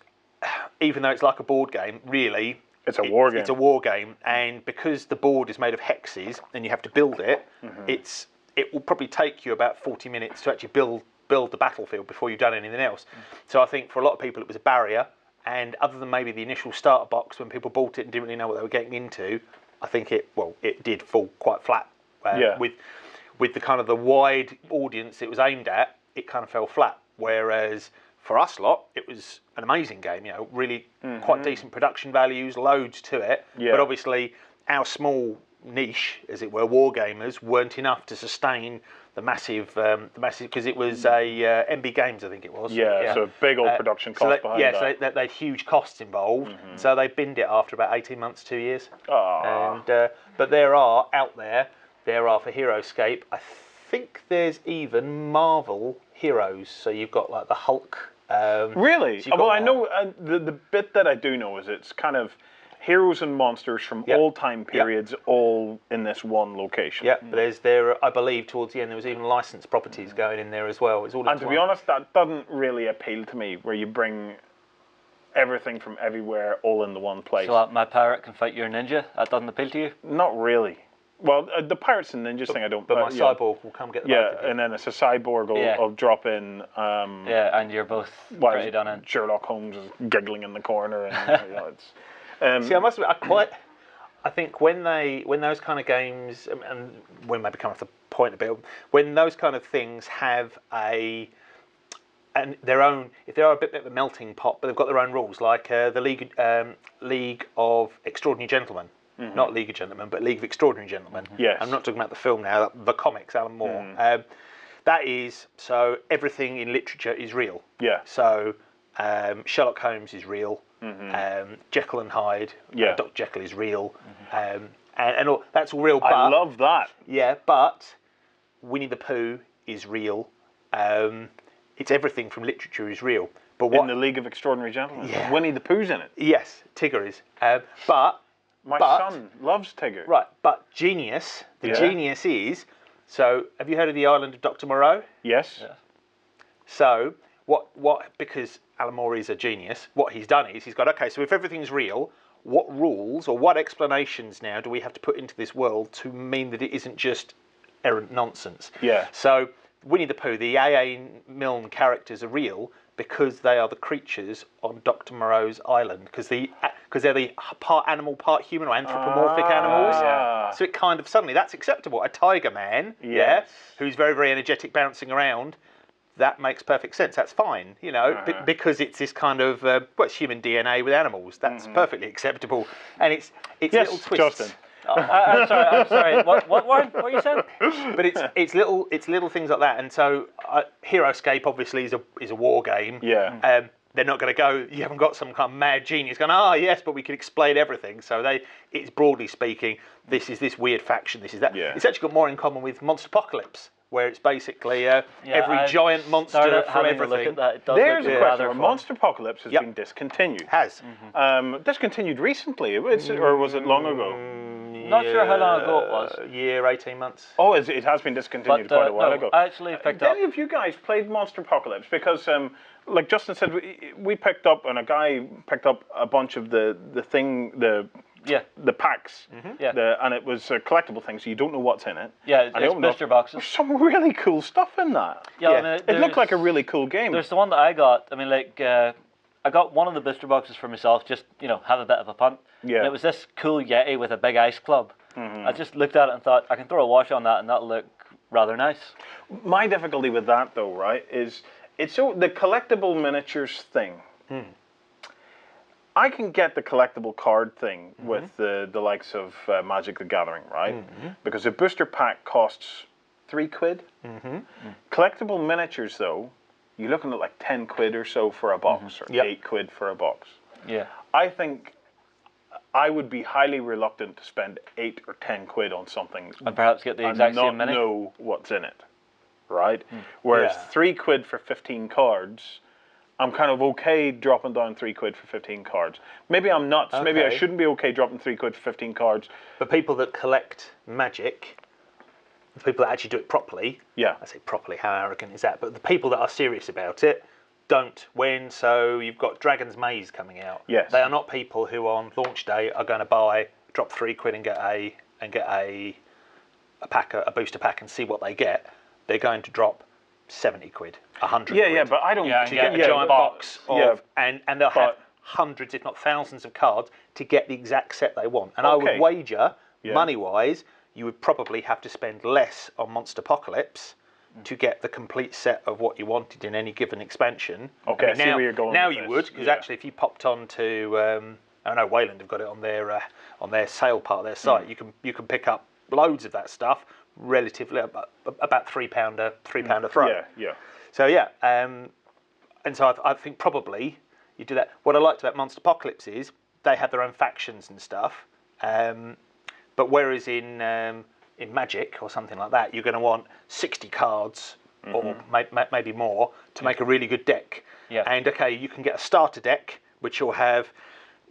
even though it's like a board game, really.
It's a war game.
It's a war game, and because the board is made of hexes and you have to build it, it will probably take you about 40 minutes to actually build the battlefield before you've done anything else. So I think for a lot of people it was a barrier, and other than maybe the initial starter box when people bought it and didn't really know what they were getting into, I think it did fall quite flat. With the kind of the wide audience it was aimed at, it kind of fell flat. Whereas for us lot, it was an amazing game, really quite decent production values, loads to it. But obviously, our small niche, as it were, wargamers, weren't enough to sustain the massive, because it was a MB Games, I think it was.
So big old production cost behind that.
So they had huge costs involved. So they binned it after about 18 months, 2 years. But there are for HeroScape, I think there's even Marvel heroes. So you've got like the Hulk.
Really? I know the bit that I do know is it's kind of heroes and monsters from all time periods, all in this one location.
Yeah, but I believe towards the end there was even licensed properties going in there as well. It's all
and to be honest, that doesn't really appeal to me, where you bring everything from everywhere all in the one place.
So my pirate can fight your ninja? That doesn't appeal to you?
Not really. Well, the pirates and ninjas thing I don't...
But my cyborg will come get the both of you.
And then it's a cyborg will drop in...
and you're both pretty done in.
Sherlock Holmes is giggling in the corner. And,
See, I must admit, I think when those kind of games, and when they become off the point a bit, when those kind of things have their own, if they are a bit of a melting pot, but they've got their own rules, like the League of Extraordinary Gentlemen. Not League of Gentlemen, but League of Extraordinary Gentlemen.
Yes.
I'm not talking about the film now, the comics, Alan Moore. That is, so everything in literature is real.
Yeah.
So Sherlock Holmes is real. Jekyll and Hyde, Dr. Jekyll is real. And all, that's all real. But,
I love that.
Yeah, but Winnie the Pooh is real. It's everything from literature is real. But what,
in the League of Extraordinary Gentlemen. Winnie the Pooh's in it.
Yes, Tigger is. But
my son loves Tigger.
Right, but genius, genius is, so have you heard of the island of Dr. Moreau?
Yes. Yeah.
So, because Alan Moore is a genius, what he's done is he's got, okay, so if everything's real, what rules or what explanations now do we have to put into this world to mean that it isn't just errant nonsense?
Yeah.
So, Winnie the Pooh, the A.A. Milne characters are real because they are the creatures on Dr. Moreau's island, because they're the part animal, part human, or anthropomorphic animals. Yeah. So it kind of, suddenly that's acceptable. A tiger man, who's very, very energetic, bouncing around, that makes perfect sense. That's fine, because it's this kind of, it's human DNA with animals. That's perfectly acceptable. And it's little twists.
Justin.
I'm sorry. What were you saying?
But it's little things like that. And so Heroescape obviously is a war game.
Yeah.
They're not going to go, you haven't got some kind of mad genius going, yes, but we can explain everything. So it's broadly speaking, this is this weird faction, this is that.
Yeah.
It's actually got more in common with Monsterpocalypse, where it's basically every giant monster from everything.
There's a question. Monsterpocalypse has been discontinued.
Has.
Discontinued recently, or was it long ago?
Not sure how long ago it was.
Year, 18 months.
Oh, it has been discontinued quite a while ago.
I actually picked up.
Any of you guys played Monsterpocalypse? Because, like Justin said, we picked up, and a guy picked up a bunch of the packs. And it was collectible things, so you don't know what's in it.
Yeah, it's blister boxes.
There's some really cool stuff in that.
Yeah, I mean,
it looked like a really cool game.
There's the one that I got. I mean, I got one of the blister boxes for myself, just, have a bit of a punt.
Yeah.
And it was this cool Yeti with a big ice club. I just looked at it and thought, I can throw a wash on that and that'll look rather nice.
My difficulty with that, though, right, is the collectible miniatures thing. I can get the collectible card thing with the likes of Magic the Gathering, right? Because a booster pack costs £3. Collectible miniatures, though, you're looking at like 10 quid or so for a box, or 8 quid for a box.
Yeah.
I think I would be highly reluctant to spend 8 or 10 quid on something
and perhaps get the exact same mini.
And not know what's in it, right? Whereas 3 quid for 15 cards, I'm kind of okay dropping down 3 quid for 15 cards. Maybe I'm nuts. Okay. Maybe I shouldn't be okay dropping 3 quid for 15 cards.
But people that collect Magic, the people that actually do it properly, I say properly, how arrogant is that? But the people that are serious about it don't win. So you've got Dragon's Maze coming out.
Yes.
They are not people who on launch day are going to drop 3 quid and get a pack, a booster pack, and see what they get. They're going to drop 70 quid, 100 quid.
Yeah, but I don't...
to get a giant box of... And they'll have hundreds, if not thousands of cards to get the exact set they want. And I would wager, money-wise, you would probably have to spend less on Monsterpocalypse to get the complete set of what you wanted in any given expansion.
Okay, I see where you're going.
Now you would, because actually if you popped on to... I know Wayland have got it on their sale part of their site. You can pick up loads of that stuff, relatively about £3 a throw.
Yeah.
So and so I think probably you do that. What I liked about Monsterpocalypse is they have their own factions and stuff. But whereas in Magic or something like that, you're going to want 60 cards or maybe more to make a really good deck.
Yeah.
And you can get a starter deck which will have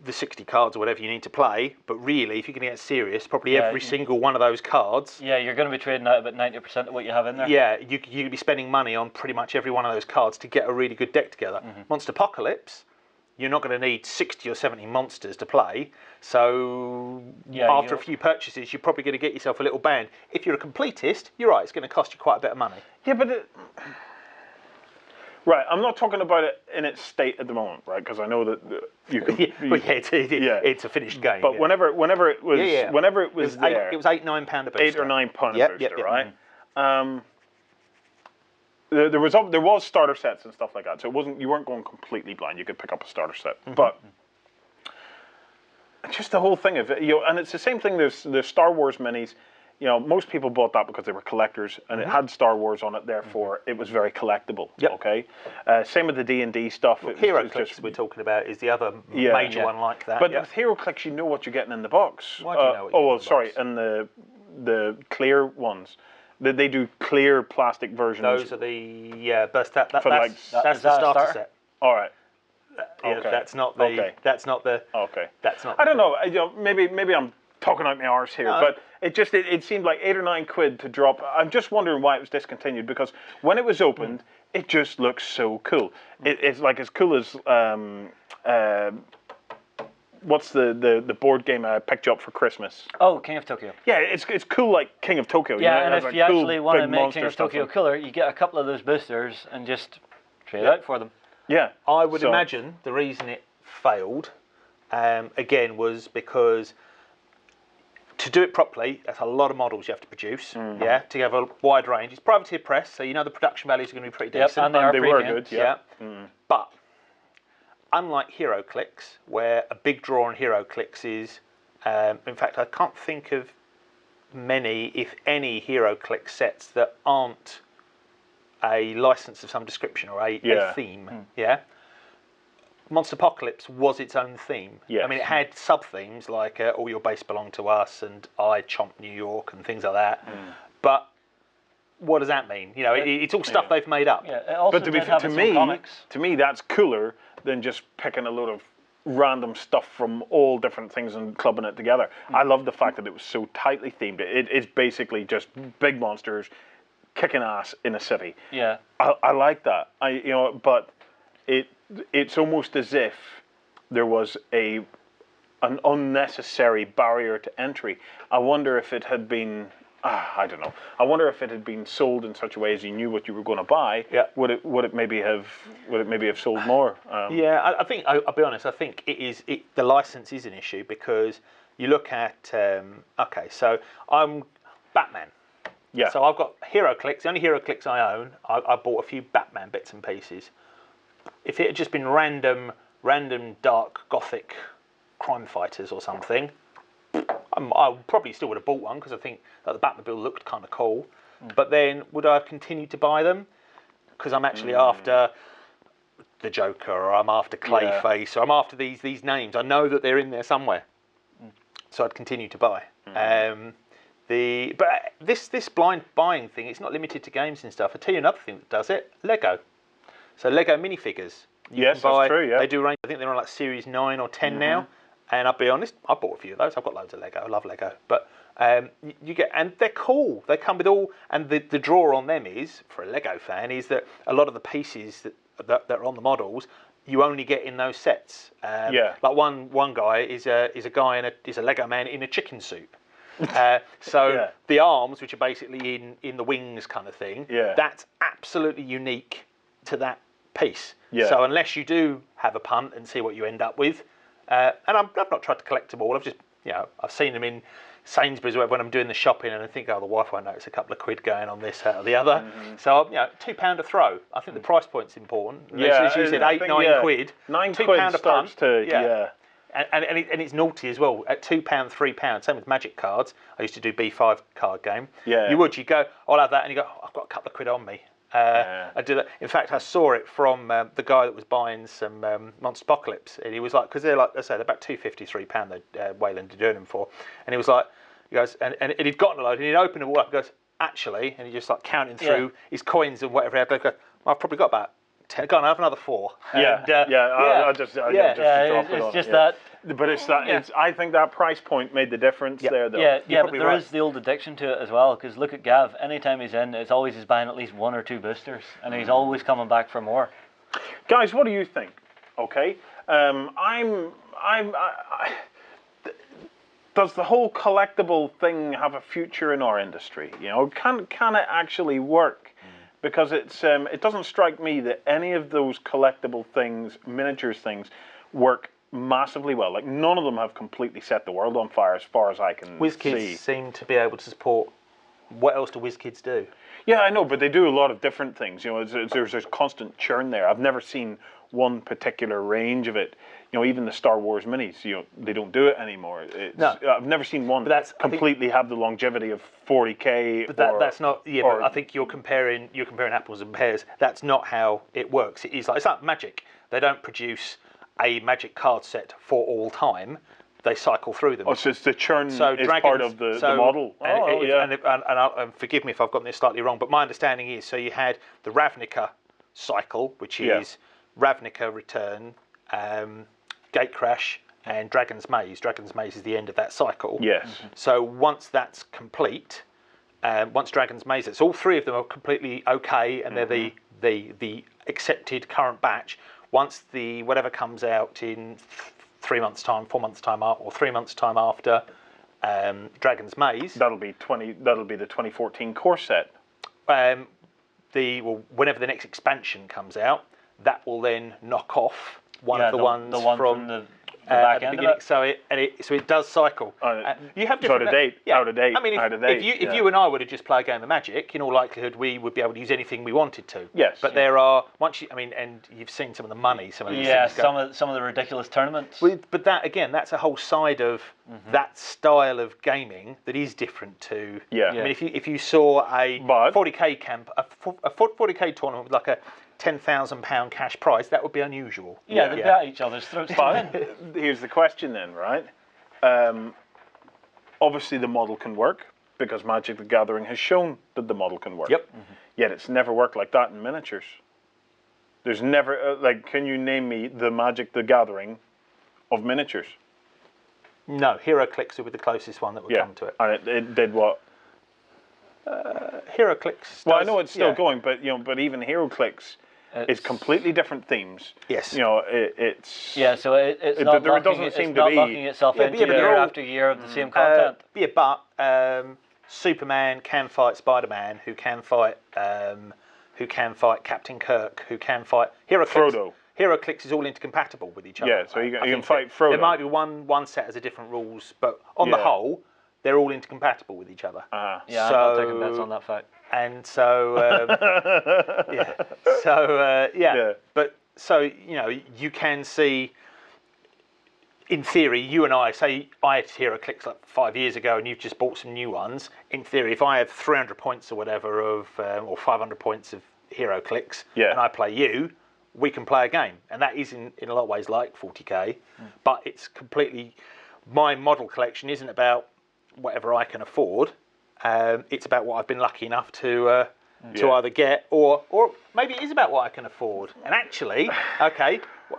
the 60 cards or whatever you need to play, but really, if you're going to get serious, probably every single one of those cards.
Yeah, you're going to be trading out about 90% of what you have in there.
Yeah, you're going to be spending money on pretty much every one of those cards to get a really good deck together. Monster Apocalypse, you're not going to need 60 or 70 monsters to play, so after a few purchases, you're probably going to get yourself a little band. If you're a completist, you're right, it's going to cost you quite a bit of money.
Yeah, but... Right, I'm not talking about it in its state at the moment, right? Because I know that you can.
It's a finished game.
But whenever it was, whenever it was there,
it was £8-9 a booster.
£8 or £9 a booster, right? There was starter sets and stuff like that, so you weren't going completely blind. You could pick up a starter set, but just the whole thing of it, and it's the same thing. There's Star Wars minis. Most people bought that because they were collectors, and it had Star Wars on it. Therefore, it was very collectible. Yep. Okay. Same with the D&D stuff.
HeroClix we're talking about is the other major one like that.
But with HeroClix, you know what you're getting in the box.
Why do you know what you're getting in
and the clear ones. They do clear plastic versions.
Those are that's the starter set.
All right.
Okay. That's not the.
Okay.
That's not the.
Okay.
That's not.
I don't know. Maybe I'm talking out my arse here, but it seemed like £8 or £9 to drop. I'm just wondering why it was discontinued, because when it was opened, it just looks so cool. It's like as cool as what's the board game I picked you up for Christmas?
Oh, King of Tokyo.
Yeah, it's cool like King of Tokyo.
Yeah, and if you actually want to make King of Tokyo cooler, you get a couple of those boosters and just trade out for them.
Yeah,
I would imagine the reason it failed, again, was because to do it properly, that's a lot of models you have to produce. To have a wide range. It's privateer press, so the production values are going to be pretty decent.
And
they were good. Yeah.
But unlike HeroClix, where a big draw on HeroClix is, in fact, I can't think of many, if any, HeroClix sets that aren't a license of some description or a theme. Monster Apocalypse was its own theme.
Yes.
I mean, it had sub-themes like All Your Base Belong to Us and I Chomp New York and things like that. But what does that mean? It's all stuff they've made up.
Yeah, it also
but to me, that's cooler than just picking a load of random stuff from all different things and clubbing it together. I love the fact that it was so tightly themed. It's basically just big monsters kicking ass in a city.
Yeah.
I like that. But it's almost as if there was an unnecessary barrier to entry. I wonder if it had been, I don't know. I wonder if it had been sold in such a way as you knew what you were going to buy. Yeah. Would it maybe have sold more?
I think I'll be honest. I think the license is an issue, because you look at so I'm Batman.
Yeah.
So I've got HeroClix. The only HeroClix I own, I bought a few Batman bits and pieces. If it had just been random dark gothic crime fighters or something, I probably still would have bought one, because I think that the Batmobile looked kind of cool. But then, would I have continued to buy them? Because I'm actually after the Joker, or I'm after Clayface, or I'm after these names. I know that they're in there somewhere, so I'd continue to buy. But this blind buying thing, it's not limited to games and stuff. I'll tell you another thing that does it: Lego. So Lego minifigures.
Yes, that's true, yeah.
They do range. I think they're on like Series 9 or 10 now. And I'll be honest, I bought a few of those. I've got loads of Lego. I love Lego. But you get, and they're cool. They come with all, and the draw on them is, for a Lego fan, is that a lot of the pieces that are on the models, you only get in those sets. Like one guy is a guy is a Lego man in a chicken suit. The arms, which are basically in the wings kind of thing, that's absolutely unique to that piece. So unless you do have a punt and see what you end up with, and I've not tried to collect them all. I've just I've seen them in Sainsbury's when I'm doing the shopping, and I think, the wife won't notice a couple of quid going on this, that, or the other. So £2 a throw. I think the price point's important. As you said, 8-9 quid. £2 a punt. And it's naughty as well. At £2, £3, same with Magic cards. I used to do B5 card game. You'd go, I'll have that, and you go, I've got a couple of quid on me. I do that. In fact, I saw it from the guy that was buying some Monster Apocalypse, and he was like, because they're like, I say, they're about £2.50, £3 that Wayland are doing them for, and he was like, he goes, and he'd gotten a load, and he'd opened them all up, and goes, actually, and he just like counting through his coins and whatever. I've probably got about 10. Go on, I have another 4.
I just drop it on.
It's just that
But it's that. It's. I think that price point made the difference there, though.
Yeah, but there is the old addiction to it as well. Because look at Gav. Anytime he's in, it's always he's buying at least 1 or 2 boosters, and he's always coming back for more.
Guys, what do you think? Okay, does the whole collectible thing have a future in our industry? You know, can it actually work? Because it doesn't strike me that any of those collectible things, miniatures things, work massively well. Like, none of them have completely set the world on fire as far as I can see.
WizKids seem to be able to support. What else do WizKids do?
Yeah, I know, but they do a lot of different things. You know, there's constant churn there. I've never seen one particular range of it. You know, even the Star Wars minis, you know, they don't do it anymore.
No.
I've never seen one completely have the longevity of 40k.
But that's not. Yeah, but I think you're comparing apples and pears. That's not how it works. It's like Magic. They don't produce a Magic card set for all time. They cycle through them.
Oh, so it's the churn is part of the model.
And forgive me if I've gotten this slightly wrong, but my understanding is, so you had the Ravnica cycle, which is Ravnica Return, Gatecrash, and Dragon's Maze. Dragon's Maze is the end of that cycle.
Yes.
So once that's complete, once Dragon's Maze, it's all 3 of them are completely okay, and they're the accepted current batch. Once the whatever comes out in 3 months' time, 4 months' time, or 3 months' time after Dragon's Maze,
that'll be the 2014 core set.
Whenever the next expansion comes out, that will then knock off one of the ones from
the back end of it.
So it does cycle. You have different
out of date.
I mean, if you and I were to just play a game of Magic, in all likelihood we would be able to use anything we wanted to.
Yes.
But there are and you've seen some of the money, some of these things.
some of the ridiculous tournaments.
But that again, that's a whole side of that style of gaming that is different to.
Yeah.
I mean, if you saw a 40k camp, a 40k tournament with like a £10,000 cash prize, that would be unusual.
Yeah, they'd be at each other's throats.
But here's the question then, right? Obviously the model can work because Magic the Gathering has shown that the model can work.
Yep.
Yet it's never worked like that in miniatures. There's never, can you name me the Magic the Gathering of miniatures?
No, HeroClix would be the closest one that would come to it.
And it did what?
HeroClix.
Well, I know it's still going, but but even HeroClix is completely different themes.
Yes.
You know, it's
so it's not
there doesn't seem to be
locking itself into year after year of the same content.
But Superman can fight Spider-Man, who can fight Captain Kirk, who can fight HeroClix.
Frodo.
HeroClix is all intercompatible with each other.
Yeah, so you can fight Frodo.
There might be one set has a different rules, but on the whole, they're all intercompatible with each other.
Yeah, I'm not taking bets on that fact.
And so, But so you can see, in theory, you and I say I had HeroClix like 5 years ago, and you've just bought some new ones. In theory, if I have 300 points or whatever or 500 points of HeroClix, and I play you, we can play a game, and that is in a lot of ways like 40k, but it's completely. My model collection isn't about whatever I can afford. It's about what I've been lucky enough to either get, or maybe it is about what I can afford. And actually,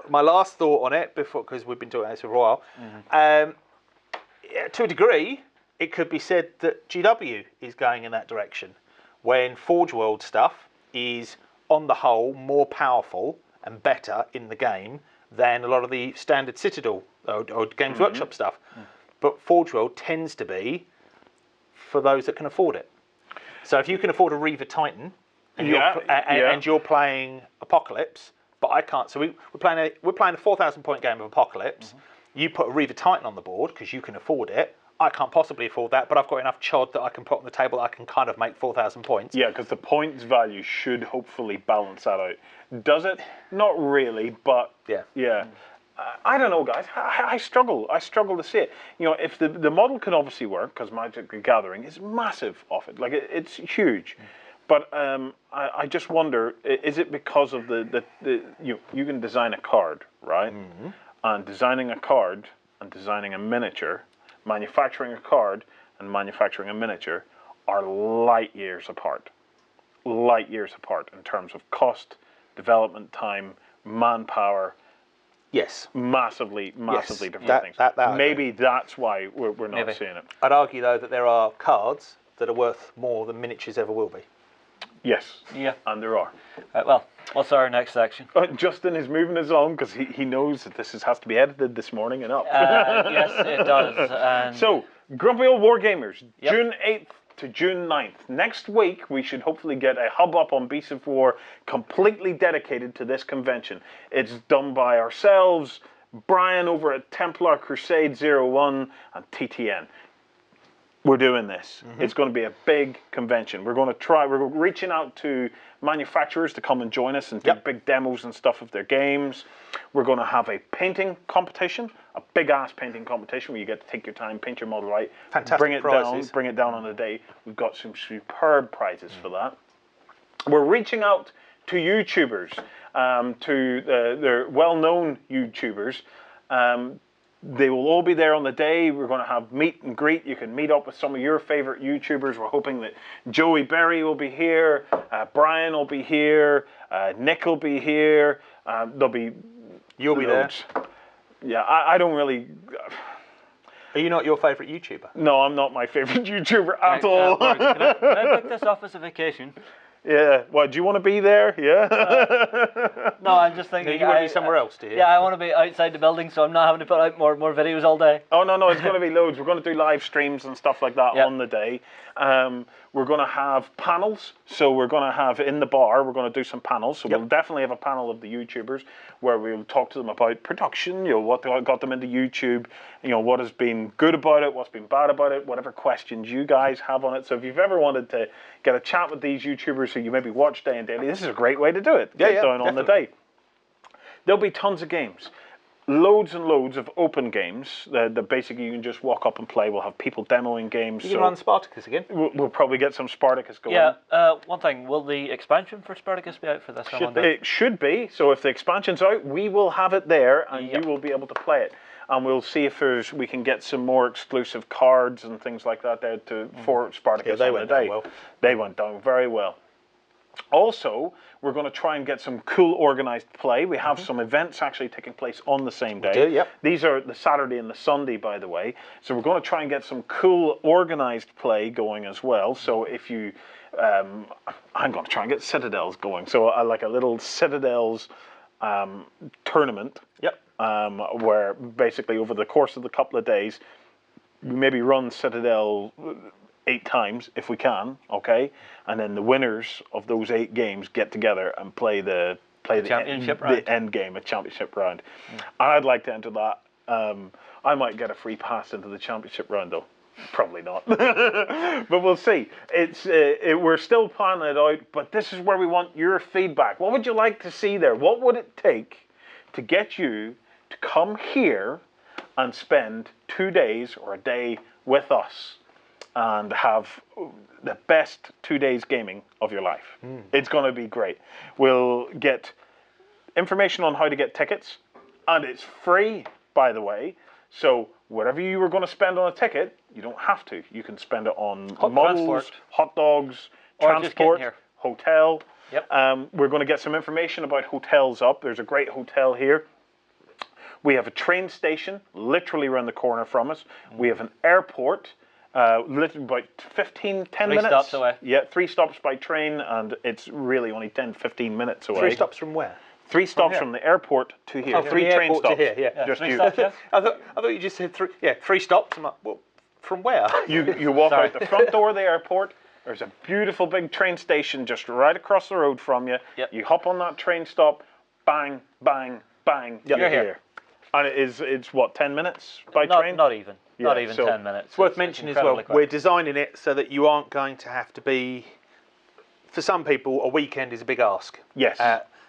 my last thought on it because we've been talking about this for a while. To a degree, it could be said that GW is going in that direction, when Forge World stuff is on the whole more powerful and better in the game than a lot of the standard Citadel or Games Workshop stuff. But Forge World tends to be for those that can afford it. So if you can afford a Reaver Titan and you're playing Apocalypse, but I can't. So we're playing a 4,000 point game of Apocalypse. You put a Reaver Titan on the board because you can afford it. I can't possibly afford that, but I've got enough chod that I can put on the table that I can kind of make 4,000 points.
Yeah, because the points value should hopefully balance that out. Does it? Not really, but yeah. I don't know, guys. I struggle. I struggle to see it. If the model can obviously work, because Magic the Gathering is massive off it. Like, it's huge. But I just wonder, is it because of you can design a card, right? And designing a card and designing a miniature, manufacturing a card and manufacturing a miniature are light years apart. Light years apart in terms of cost, development time, manpower,
Yes.
Massively different things.
That
Maybe that's why we're not seeing it.
I'd argue, though, that there are cards that are worth more than miniatures ever will be.
Yes.
Yeah.
And there are.
Right, well, what's our next section?
Justin is moving us on because he knows that this has to be edited this morning and up.
Yes, it does. And
so, Grumpy Old Wargamers,
Yep.
June 8th to June 9th. Next week, we should hopefully get a hub up on Beasts of War completely dedicated to this convention. It's done by ourselves, Brian over at Templar Crusade 01, and TTN. We're doing this. It's going to be a big convention. We're reaching out to manufacturers to come and join us and do big demos and stuff of their games. We're going to have a painting competition, a big ass painting competition where you get to take your time, paint your model right,
Fantastic
bring it
prizes.
bring it down on the day. We've got some superb prizes for that. We're reaching out to YouTubers, to the well-known YouTubers. They will all be there on the day. We're going to have meet and greet. You can meet up with some of your favorite YouTubers. We're hoping that Joey Berry will be here, Brian will be here, Nick will be here. You'll
be there.
Yeah, I don't really.
Are you not your favourite YouTuber?
No, I'm not my favorite YouTuber at all.
Can I pick this off as a vacation?
Yeah. Well, do you want to be there? Yeah.
No, I'm just thinking.
You want to be somewhere else, do you?
Yeah, I want to be outside the building, so I'm not having to put out more videos all day.
Oh, no, it's going to be loads. We're going to do live streams and stuff like that on the day. We're going to have panels. So we're going to have in the bar, we're going to do some panels. So we'll definitely have a panel of the YouTubers where we'll talk to them about production, what got them into YouTube, what has been good about it, what's been bad about it, whatever questions you guys have on it. So if you've ever wanted to get a chat with these YouTubers who you maybe watch day and daily, this is a great way to do it. Get down on the day. There'll be tons of games. Loads and loads of open games that basically you can just walk up and play. We'll have people demoing games.
You can run Spartacus again.
We'll probably get some Spartacus going.
Yeah, one thing, will the expansion for Spartacus be out for this?
It should be. So if the expansion's out, we will have it there and you will be able to play it. And we'll see if we can get some more exclusive cards and things like that there for Spartacus on the day. They went down very well. Also, we're going to try and get some cool organized play. We have some events actually taking place on the same day. These are the Saturday and the Sunday, by the way. So we're going to try and get some cool organized play going as well. So if you, I'm going to try and get Citadels going. So I like a little Citadels tournament. Where basically over the course of the couple of days, we maybe run Citadel 8 times if we can, okay, and then the winners of those 8 games get together and play the
championship round.
The end game, a championship round. And I'd like to enter that. I might get a free pass into the championship round though. Probably not, but we'll see. We're still planning it out, but this is where we want your feedback. What would you like to see there? What would it take to get you to come here and spend 2 days or a day with us and have the best 2 days gaming of your life? It's going to be great. We'll get information on how to get tickets, and it's free, by the way. So whatever you were going to spend on a ticket, you don't have to. You can spend it on models, hot dogs, transport, hotel. We're going to get some information about hotels up. There's a great hotel here. We have a train station literally around the corner from us. We have an airport literally about 10 minutes.
3 stops away.
Yeah, 3 stops by train, and it's really only 10, 15 minutes away.
3 stops from where?
3 stops from the airport to here. 3 train stops.
To here,
Just
3
you.
stops, yeah.
I thought you just said 3. Yeah, 3 stops. I'm like, well, from where?
You walk out the front door of the airport. There's a beautiful big train station just right across the road from you. You hop on that train stop, bang, bang, bang, you're here. And it's what, 10 minutes by train?
Not even. Not even 10 minutes.
It's worth mentioning as well, we're designing it so that you aren't going to have to be, for some people, a weekend is a big ask.
Yes.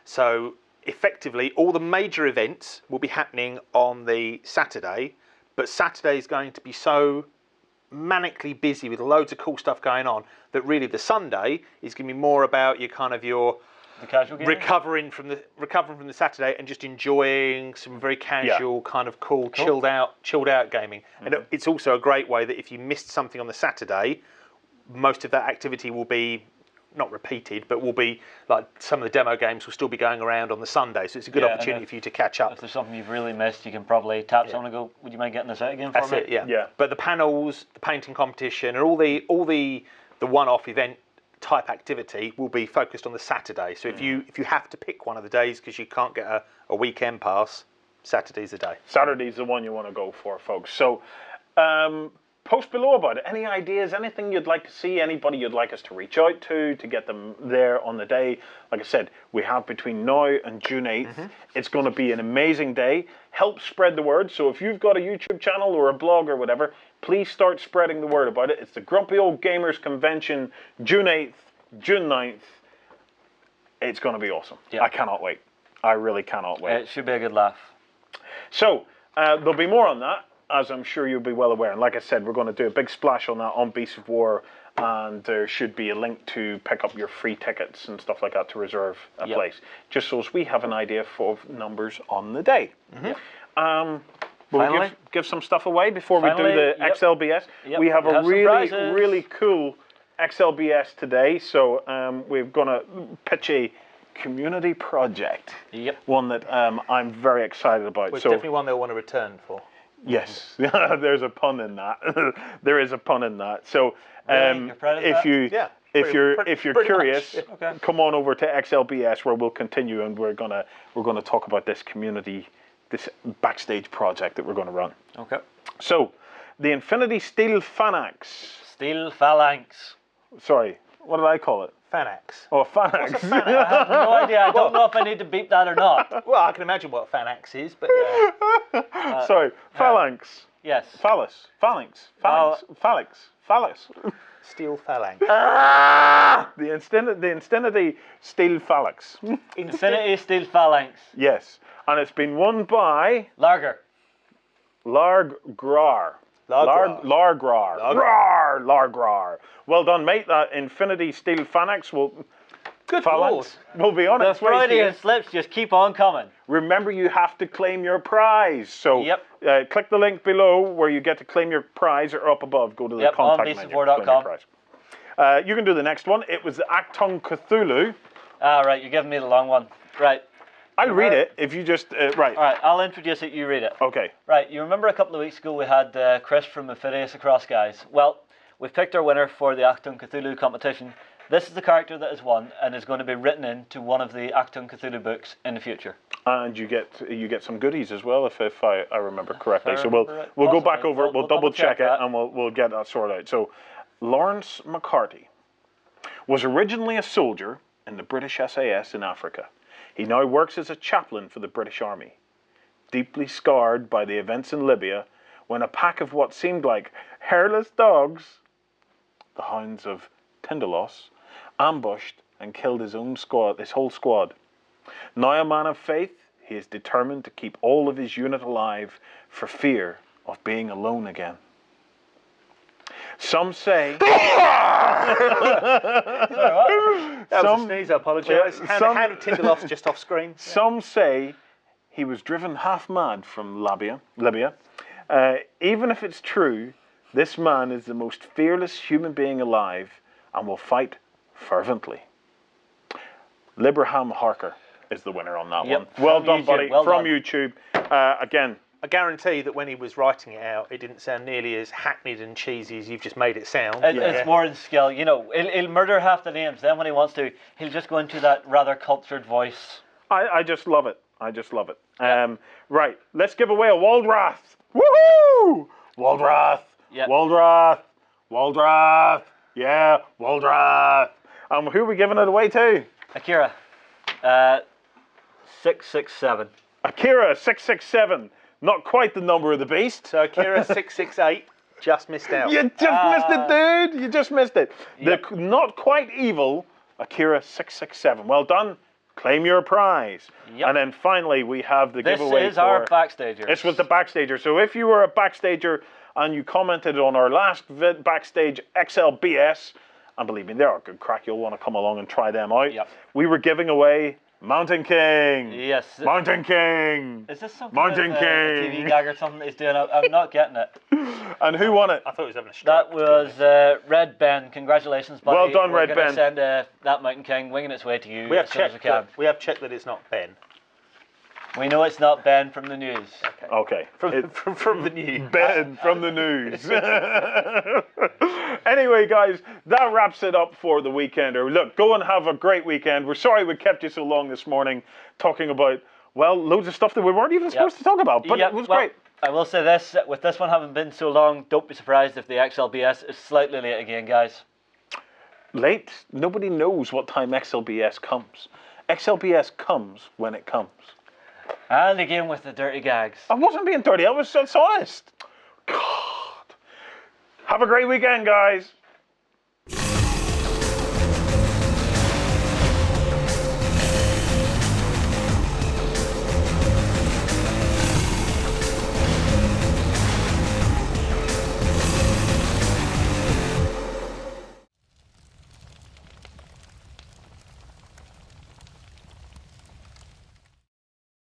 So effectively, all the major events will be happening on the Saturday, but Saturday is going to be so manically busy with loads of cool stuff going on that really the Sunday is going to be more about your
the casual game?
recovering from the Saturday and just enjoying some very casual kind of cool chilled out gaming. And it's also a great way that if you missed something on the Saturday, most of that activity will be not repeated, but will be like some of the demo games will still be going around on the Sunday. So it's a good opportunity for you to catch up.
If there's something you've really missed, you can probably tap someone and go, "Would you mind getting this out again for me?"
That's it. Yeah. But the panels, the painting competition, and all the one-off event type activity will be focused on the Saturday. So if you have to pick one of the days because you can't get a weekend pass, Saturday's the day.
Saturday's the one you want to go for, folks. So post below about it. Any ideas, anything you'd like to see, anybody you'd like us to reach out to get them there on the day. Like I said, we have between now and June 8th. It's going to be an amazing day. Help spread the word. So if you've got a YouTube channel or a blog or whatever, please start spreading the word about it. It's the Grumpy Old Gamers Convention, June 8th, June 9th. It's going to be awesome. Yeah. I cannot wait. I really cannot wait.
It should be a good laugh.
So there'll be more on that, as I'm sure you'll be well aware. And like I said, we're going to do a big splash on that on Beasts of War, and there should be a link to pick up your free tickets and stuff like that to reserve a place, just so as we have an idea of numbers on the day. Will we give some stuff away before we do the XLBS? We have a really cool XLBS today, so we're going to pitch a community project. One that I'm very excited about.
Well, it's definitely one they'll want to return for.
Yes, there's a pun in that. There is a pun in that. So if you're curious, come on over to XLBS where we'll continue, and we're gonna talk about this community, this backstage project that we're going to run.
Okay.
So the Infinity Steel Phalanx.
Steel Phalanx.
Sorry, what did I call it?
Phalanx.
Oh, Phalanx.
What's a Phalanx?
I have no idea. I don't know if I need to beep that or not.
Well, I can imagine what Phalanx is, but yeah.
Sorry, Phalanx.
Yes.
Phallus. Phalanx. Phalanx. Phalanx. Phallus.
Steel Phalanx.
The Infinity Steel Phalanx.
Infinity Steel Phalanx.
Yes, and it's been won by
Largrar.
Largrar. Well done, mate. That Infinity Steel Phalanx will.
Good
Phalanx. We'll be on it.
The Freudian slips just keep on coming.
Remember, you have to claim your prize. So click the link below where you get to claim your prize, or up above. Go to the contact menu. You can do the next one. It was the Achtung Cthulhu.
Ah, right. You're giving me the long one. Right.
I'll read it if you just right.
All right. I'll introduce it. You read it.
Okay.
Right. You remember a couple of weeks ago we had Chris from Malifaux across, guys. Well, we've picked our winner for the Achtung Cthulhu competition. This is the character that has won and is going to be written into one of the Achtung Cthulhu books in the future.
And you get some goodies as well, if I remember correctly. So we'll go back over it. We'll double check it, and we'll get that sorted out. So Lawrence McCarty was originally a soldier in the British SAS in Africa. He now works as a chaplain for the British Army. Deeply scarred by the events in Libya, when a pack of what seemed like hairless dogs, the Hounds of Tindalos, ambushed and killed his whole squad. Now a man of faith, he is determined to keep all of his unit alive for fear of being alone again. Some say...
That was a sneeze, I apologise. Hand of Tindalos just off screen.
Some say he was driven half mad from Libya. Even if it's true, this man is the most fearless human being alive and will fight fervently. Libraham Harker is the winner on that one. Well done,
YouTube,
buddy.
well
from
done.
YouTube. Again,
I guarantee that when he was writing it out, it didn't sound nearly as hackneyed and cheesy as you've just made it sound.
It's more in skill. You know, he'll murder half the names. Then when he wants to, he'll just go into that rather cultured voice.
I just love it. I just love it. Right, let's give away a Waldrath. Woohoo! Waldrath.
Yep.
Waldrath. Yeah, Waldrath. Who are we giving it away to?
Akira. 667.
Akira 667. Not quite the number of the beast.
So Akira 668 just missed out.
You just missed it, dude. You just missed it.
Yep.
The not quite evil Akira 667. Well done. Claim your prize.
Yep.
And then finally we have the giveaway.
This is our backstager.
This was the backstager. So if you were a backstager and you commented on our last backstage XLBS, and believe me, they are good crack. You'll want to come along and try them out.
Yep.
We were giving away Mountain King.
Yes.
Mountain King.
Is this something
Mountain
with,
King.
a TV gag or something that he's doing? I'm not getting it.
And who won it?
I thought he was having a stroke.
That was Red Ben. Congratulations, buddy.
Well done, Red
We're
Ben.
going to send that Mountain King winging its way to you
We have
as soon as we
checked.
can.
We have checked that it's not Ben.
We know it's not Ben from the news.
Okay.
From the news.
Ben from the news. Anyway, guys, that wraps it up for the Weekender. Look, go and have a great weekend. We're sorry we kept you so long this morning talking about, well, loads of stuff that we weren't even supposed to talk about, but it was great.
I will say this, with this one having been so long, don't be surprised if the XLBS is slightly late again, guys.
Late? Nobody knows what time XLBS comes. XLBS comes when it comes.
And again with the dirty gags.
I wasn't being dirty, I was honest. God. Have a great weekend, guys.